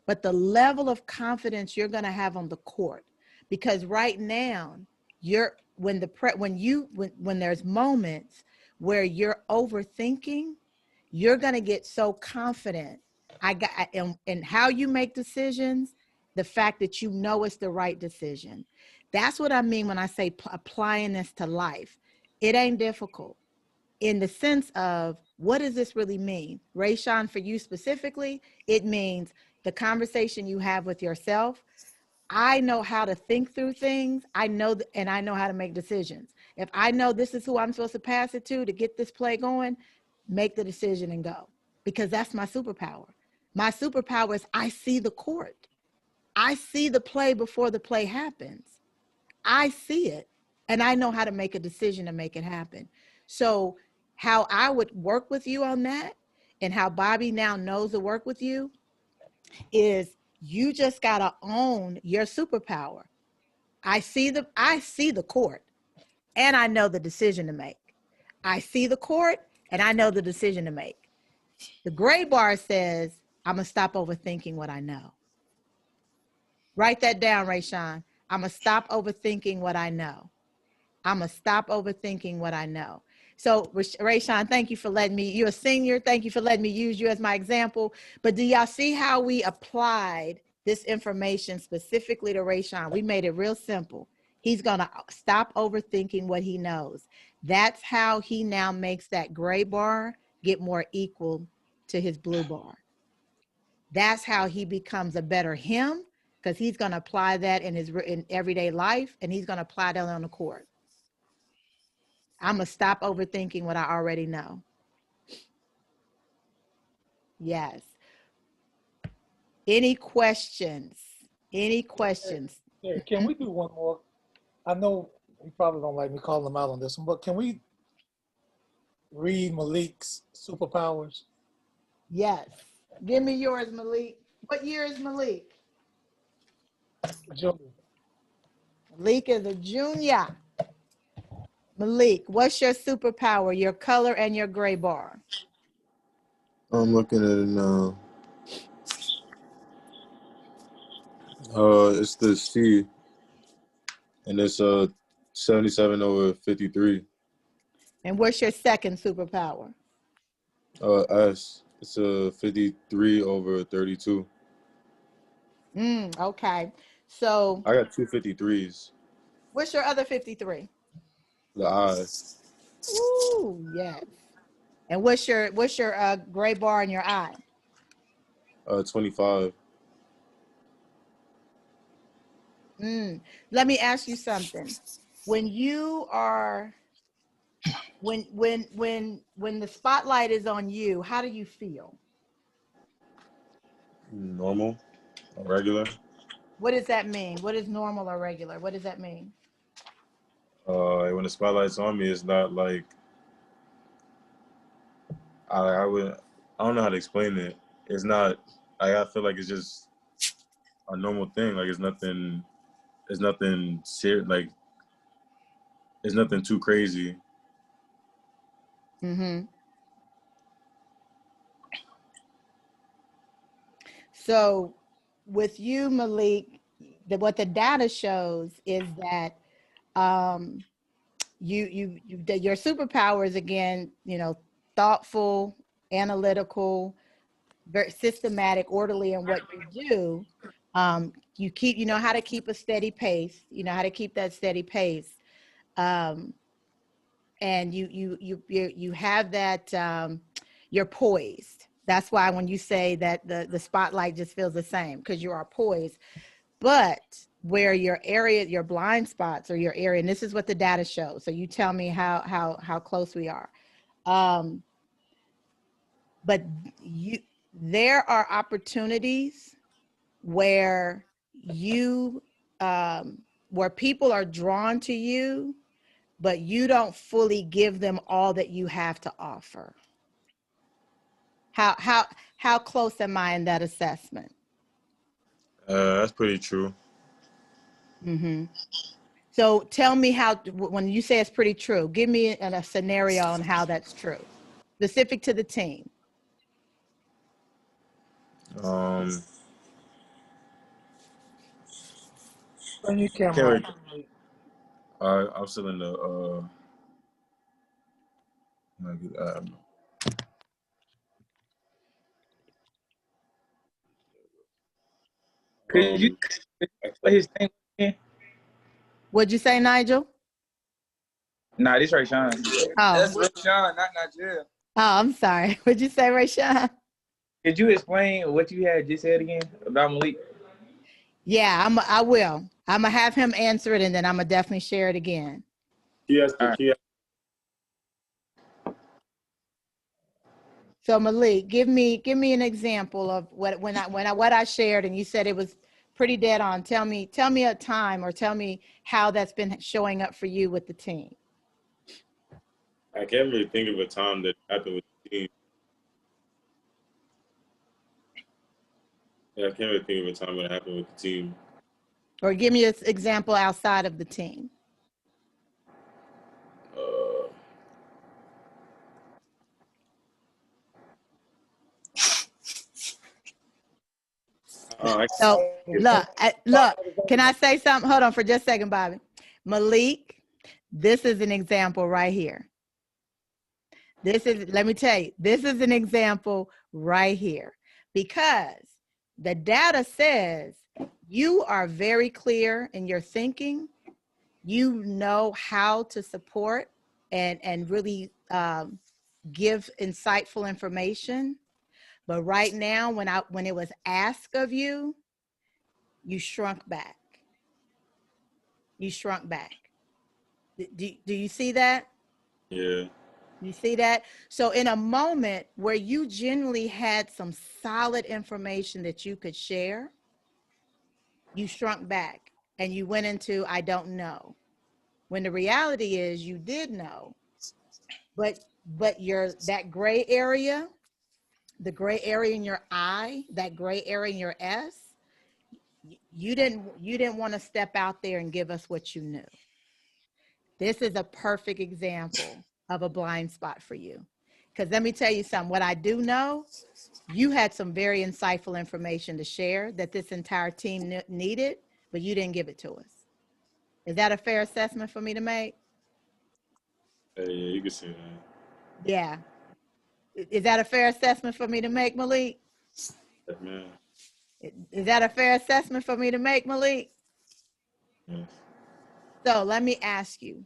But the level of confidence you're going to have on the court, because right now when there's moments where you're overthinking, you're going to get so confident in how you make decisions, the fact that you know it's the right decision. That's what I mean when I say applying this to life. It ain't difficult in the sense of, what does this really mean? Rayshawn, for you specifically, it means the conversation you have with yourself. I know how to think through things. I know, and I know how to make decisions. If I know this is who I'm supposed to pass it to get this play going, make the decision and go, because that's my superpower. My superpower is I see the court. I see the play before the play happens. I see it, and I know how to make a decision to make it happen. So how I would work with you on that, and how Bobby now knows to work with you, is you just got to own your superpower. I see the court, and I know the decision to make. I see the court, and I know the decision to make. The gray bar says, I'm going to stop overthinking what I know. Write that down, Rayshawn. I'm going to stop overthinking what I know. I'm going to stop overthinking what I know. So, Rayshawn, thank you for letting me, you're a senior. Thank you for letting me use you as my example. But do y'all see how we applied this information specifically to Rayshawn? We made it real simple. He's going to stop overthinking what he knows. That's how he now makes that gray bar get more equal to his blue bar. That's how he becomes a better him, because he's going to apply that in everyday life, and he's going to apply that on the court. I'm going to stop overthinking what I already know. Yes. Any questions? Any questions? Yeah, can we do one more? I know you probably don't like me calling him out on this one, but can we read Malik's superpowers? Yes. Give me yours, Malik. What year is Malik? Junior. Malik is a junior. Malik, what's your superpower, your color and your gray bar? I'm looking at it now. It's the C, and it's 77 over 53. And what's your second superpower? S. It's 53 over 32. Okay. So I got two 53s. what's your other 53? The I. Ooh, yes. And what's your gray bar in your eye? 25. Let me ask you something. When you are, when the spotlight is on you, how do you feel? Normal, regular. What does that mean? What is normal or regular? What does that mean? When the spotlight's on me, it's not like I don't know how to explain it. It's not. I feel like it's just a normal thing. Like it's nothing serious. Like it's nothing too crazy. So with you, Malik, what the data shows is that your superpower is, again, thoughtful, analytical, very systematic, orderly in what you do. You know how to keep a steady pace. You know how to keep that steady pace. And you have that, you're poised. That's why when you say that the spotlight just feels the same, because you are poised. But where your blind spots or your area, and this is what the data shows. So you tell me how close we are. But there are opportunities where where people are drawn to you, but you don't fully give them all that you have to offer. How close am I in that assessment? That's pretty true. Mm-hmm. So tell me when you say it's pretty true, give me a scenario on how that's true, specific to the team. Turn your Can't camera really, I'm still in the Could you play his thing again? What'd you say, Nigel? Nah, this right, Sean. Oh. That's Rashawn, not Nigeria. Oh, I'm sorry. What'd you say, Rayshawn? Could you explain what you had just said again about Malik? Yeah, I will. I'm gonna have him answer it, and then I'm gonna definitely share it again. Yes, So Malik, give me an example of what I shared, and you said it was pretty dead on. Tell me a time, or tell me how that's been showing up for you with the team. I can't really think of a time that happened with the team. Yeah, I can't really think of a time when it happened with the team. Or give me an example outside of the team. So look, can I say something? Hold on for just a second, Bobby. Malik, this is an example right here. Let me tell you, this is an example right here, because the data says you are very clear in your thinking. You know how to support and really give insightful information. But right now, when it was asked of you, you shrunk back. You shrunk back. Do you see that? Yeah. You see that? So in a moment where you genuinely had some solid information that you could share, you shrunk back and you went into, I don't know. When the reality is you did know, but that gray area, the gray area in your I, that gray area in your S, you didn't want to step out there and give us what you knew. This is a perfect example of a blind spot for you. Because let me tell you something, what I do know, you had some very insightful information to share that this entire team needed, but you didn't give it to us. Is that a fair assessment for me to make? Yeah, you can say that. Yeah. Is that a fair assessment for me to make, Malik? Yes, man. Is that a fair assessment for me to make, Malik? Yes. So let me ask you,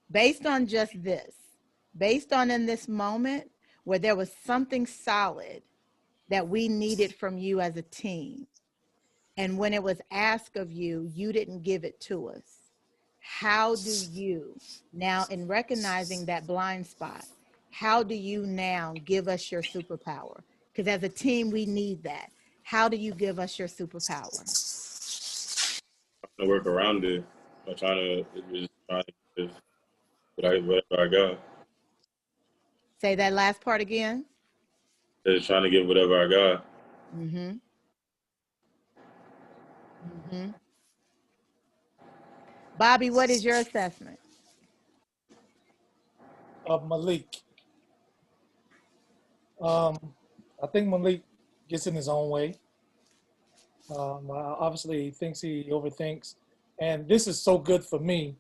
based on just this, based on in this moment where there was something solid that we needed from you as a team, and when it was asked of you, you didn't give it to us. How do you now, in recognizing that blind spot, how do you now give us your superpower? Because as a team, we need that. How do you give us your superpower? To work around it. I'm trying to give whatever I got. Say that last part again. Just trying to give whatever I got. Mm-hmm. Mm-hmm. Bobby, what is your assessment? of Malik. I think Malik gets in his own way. Obviously, he thinks he overthinks. And this is so good for me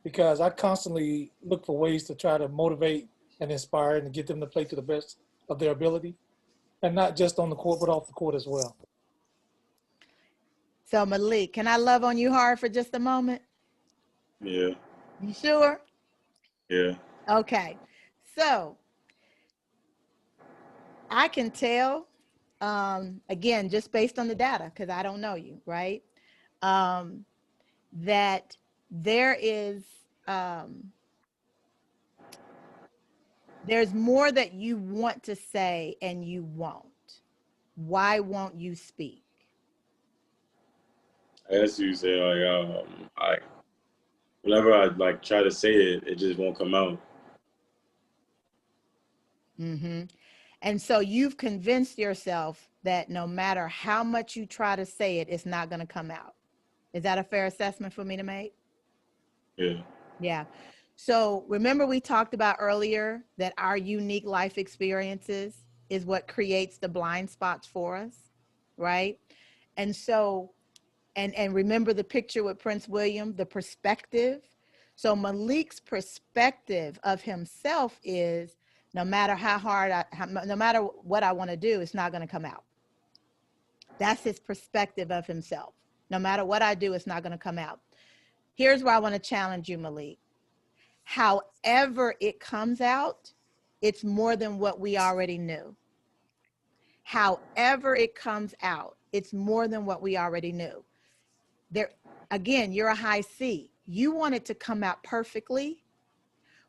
because I constantly look for ways to try to motivate and inspire and get them to play to the best of their ability. and not just on the court, but off the court as well. So Malik, can I love on you hard for just a moment? Yeah. You sure? Yeah. Okay. So I can tell, again, just based on the data, because I don't know you, right? That there is, there's more that you want to say and you won't. Why won't you speak? As you say, like, whenever I like try to say it, it just won't come out. Mm-hmm. And so you've convinced yourself that no matter how much you try to say it, it's not going to come out. Is that a fair assessment for me to make? Yeah. Yeah. So remember we talked about earlier that our unique life experiences is what creates the blind spots for us, right? And so, and remember the picture with Prince William, the perspective. So Malik's perspective of himself is no matter how hard, no matter what I want to do, it's not going to come out. That's his perspective of himself. No matter what I do, it's not going to come out. Here's where I want to challenge you, Malik. However it comes out, it's more than what we already knew. However it comes out, it's more than what we already knew. There, again, you're a high C. You want it to come out perfectly.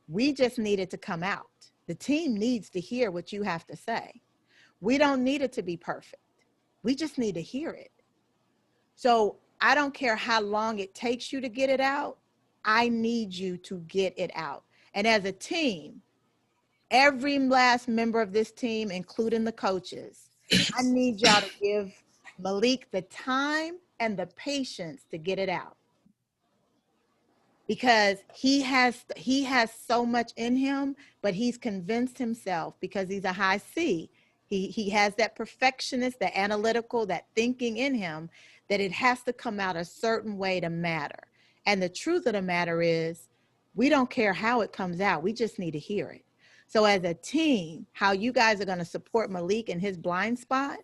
We just need it to come out. The team needs to hear what you have to say. We don't need it to be perfect. We just need to hear it. So I don't care how long it takes you to get it out. I need you to get it out. And as a team, every last member of this team, including the coaches, I need y'all to give Malik the time and the patience to get it out. Because he has so much in him, but he's convinced himself because he's a high C. He has that perfectionist, that analytical, that thinking in him, that it has to come out a certain way to matter. And the truth of the matter is, we don't care how it comes out. We just need to hear it. So as a team, how you guys are going to support Malik in his blind spot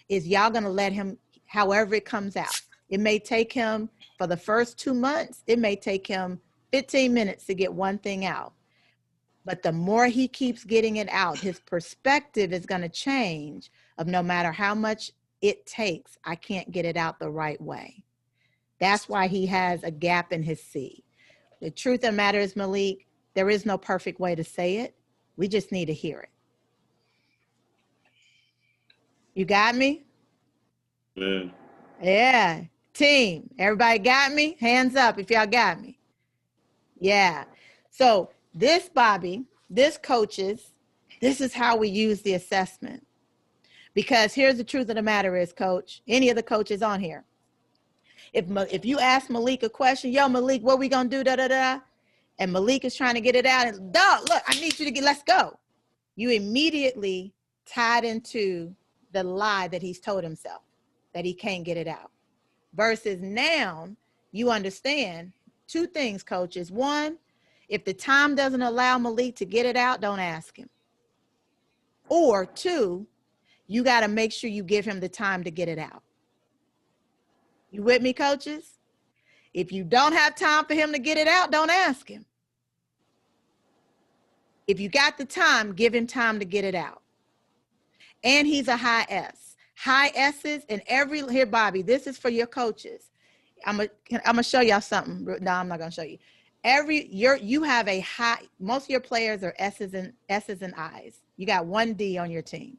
is y'all going to let him, however it comes out. It may take him, for the first 2 months, it may take him 15 minutes to get one thing out. But the more he keeps getting it out, his perspective is going to change of no matter how much it takes, I can't get it out the right way. That's why he has a gap in his C. The truth of the matter is, Malik, there is no perfect way to say it. We just need to hear it. You got me? Man. Yeah. Team, everybody got me? Hands up if y'all got me. Yeah. So this, Bobby, this coaches, this is how we use the assessment. Because here's the truth of the matter is, coach, any of the coaches on here, if you ask Malik a question, yo, Malik, what we gonna do, da-da-da, and Malik is trying to get it out, and dog, look, I need you to get, let's go. You immediately tied into the lie that he's told himself, that he can't get it out. Versus now, you understand two things, coaches. One, if the time doesn't allow Malik to get it out, don't ask him. Or two, you got to make sure you give him the time to get it out. You with me, coaches? If you don't have time for him to get it out, don't ask him. If you got the time, give him time to get it out. And he's a high S. High S's in every, here, Bobby, this is for your coaches. I'm gonna show y'all something. No, I'm not gonna show you. You have a high, most of your players are S's and I's. You got one D on your team.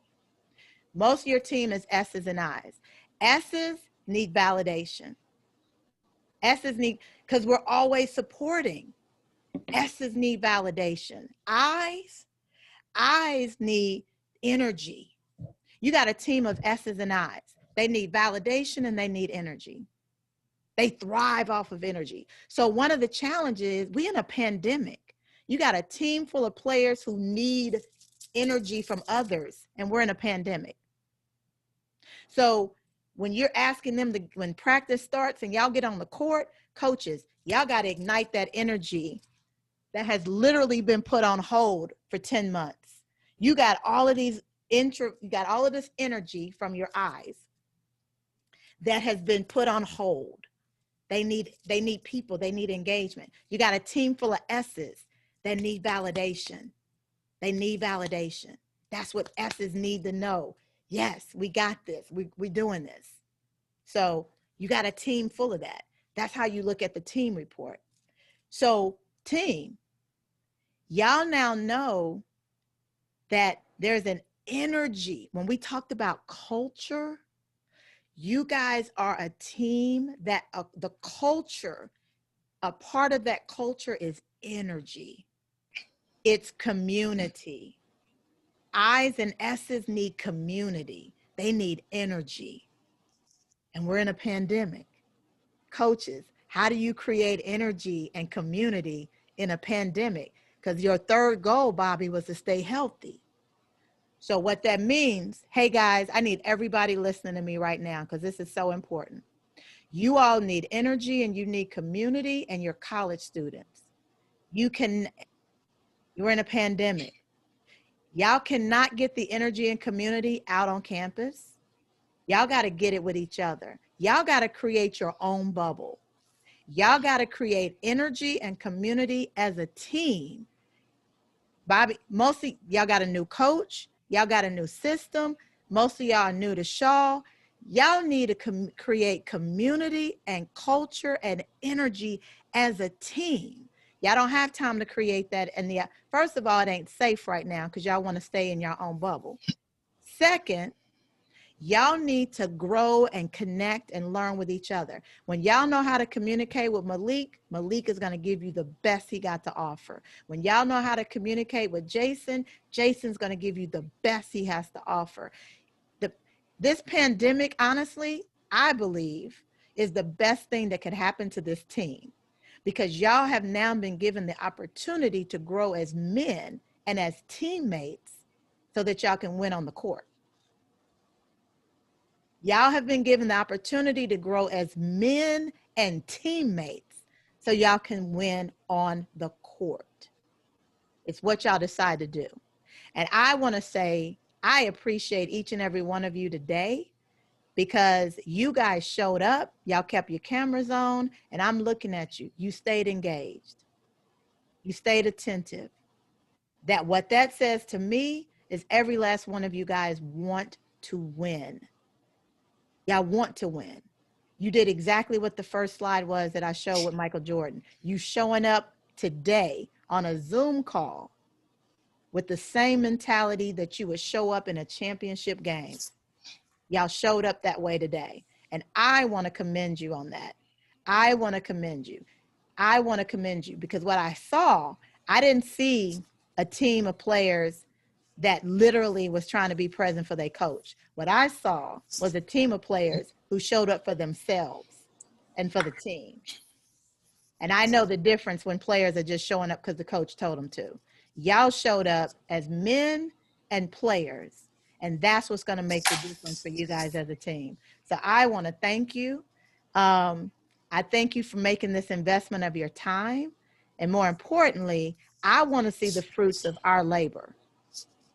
Most of your team is S's and I's. S's need validation. S's need, because we're always supporting. S's need validation. I's need energy. You got a team of S's and I's. They need validation and they need energy. They thrive off of energy. So one of the challenges, we're in a pandemic. You got a team full of players who need energy from others, and we're in a pandemic. So when you're asking them to, when practice starts and y'all get on the court, coaches, y'all got to ignite that energy that has literally been put on hold for 10 months. You got all of these you got all of this energy from your eyes that has been put on hold. They need people, they need engagement. You got a team full of S's that need validation. They need validation. That's what S's need to know. Yes, we got this. We're doing this. So you got a team full of that. That's how you look at the team report. So team, y'all now know that there's an energy. When we talked about culture, you guys are a team that the culture, a part of that culture is energy. It's community. I's and S's need community. They need energy. And we're in a pandemic. Coaches, how do you create energy and community in a pandemic? Because your third goal, Bobby, was to stay healthy. So what that means, hey guys, I need everybody listening to me right now because this is so important. You all need energy and you need community, and your college students. You're in a pandemic. Y'all cannot get the energy and community out on campus. Y'all got to get it with each other. Y'all got to create your own bubble. Y'all got to create energy and community as a team. Bobby, mostly y'all got a new coach. Y'all got a new system. Most of y'all are new to Shaw. Y'all need to create community and culture and energy as a team. Y'all don't have time to create that. And first of all, it ain't safe right now because y'all want to stay in your own bubble. Second, y'all need to grow and connect and learn with each other. When y'all know how to communicate with Malik, Malik is going to give you the best he got to offer. When y'all know how to communicate with Jason, Jason's going to give you the best he has to offer. This pandemic, honestly, I believe is the best thing that could happen to this team, because y'all have now been given the opportunity to grow as men and as teammates so that y'all can win on the court. Y'all have been given the opportunity to grow as men and teammates so y'all can win on the court. It's what y'all decide to do. And I want to say, I appreciate each and every one of you today because you guys showed up, y'all kept your cameras on, and I'm looking at you. You stayed engaged. You stayed attentive. What that says to me is every last one of you guys want to win. Y'all want to win. You did exactly what the first slide was that I showed with Michael Jordan. You showing up today on a Zoom call with the same mentality that you would show up in a championship game. Y'all showed up that way today. And I want to commend you on that. I want to commend you. I want to commend you because what I saw, I didn't see a team of players that literally was trying to be present for their coach. What I saw was a team of players who showed up for themselves and for the team. And I know the difference when players are just showing up because the coach told them to. Y'all showed up as men and players, and that's what's going to make the difference for you guys as a team. So I want to thank you. I thank you for making this investment of your time. And more importantly, I want to see the fruits of our labor.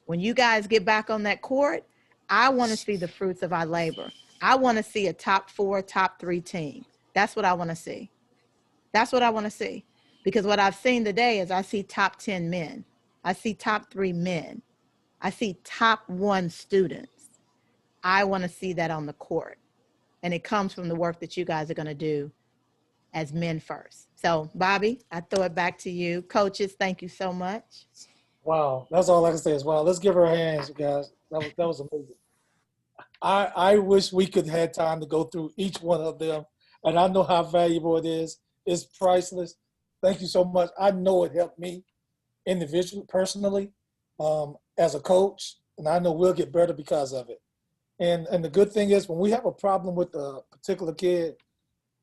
When you guys get back on that court, I want to see the fruits of our labor. I want to see a top 4, top 3 team. That's what I want to see. That's what I want to see. Because what I've seen today is I see top 10 men. I see top 3 men. I see top 1 students. I want to see that on the court. And it comes from the work that you guys are going to do as men first. So, Bobby, I throw it back to you. Coaches, thank you so much. Wow, that's all I can say is wow. Let's give her hands, guys. That was amazing. I wish we could have time to go through each one of them, and I know how valuable it is. It's priceless. Thank you so much. I know it helped me individually, personally, as a coach, and I know we'll get better because of it. And the good thing is when we have a problem with a particular kid,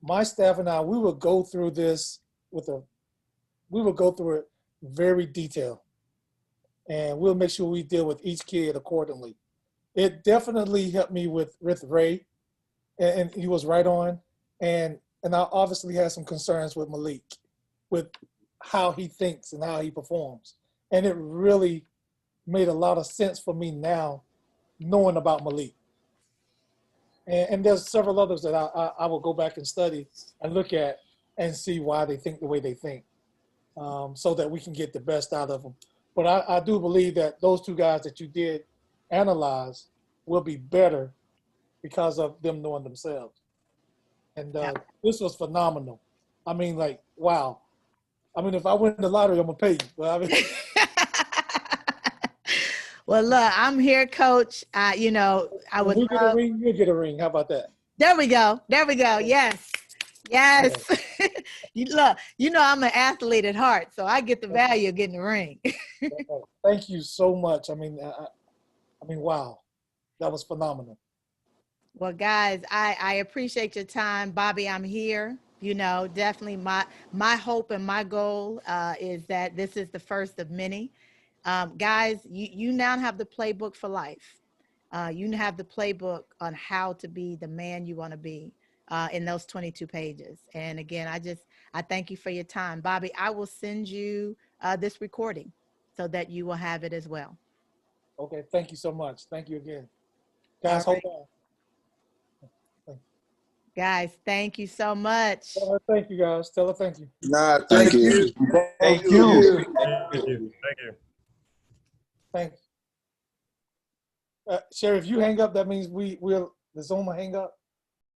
my staff and I, we will go through this we will go through it very detailed. And we'll make sure we deal with each kid accordingly. It definitely helped me with Ray, and he was right on. And I obviously had some concerns with Malik, with how he thinks and how he performs. And it really made a lot of sense for me now knowing about Malik. And there's several others that I will go back and study and look at and see why they think the way they think, so that we can get the best out of them. But I do believe that those two guys that you did analyze will be better because of them knowing themselves. And this was phenomenal. I mean, like, wow. I mean, if I win the lottery, I'm going to pay you. But I mean, Well, look, I'm here, Coach. You know, I would when you get a love. ring, you get a ring. How about that? There we go. There we go. Yes. Yes. You look, you know, I'm an athlete at heart, so I get the value of getting the ring. Thank you so much. I mean, wow, that was phenomenal. Well, guys, I appreciate your time. Bobby, I'm here. You know, definitely my hope and my goal is that this is the first of many. Guys, you now have the playbook for life. You have the playbook on how to be the man you want to be in those 22 pages. And again, I thank you for your time. Bobby, I will send you this recording so that you will have it as well. Okay, thank you so much. Thank you again. Guys, hold on. Guys, thank you so much. Tell her thank you, guys. Tell her thank you. Nah, thank you. Thank you. Thank you. Thank you. Sherry, if you hang up, that means we'll the Zoom will hang up.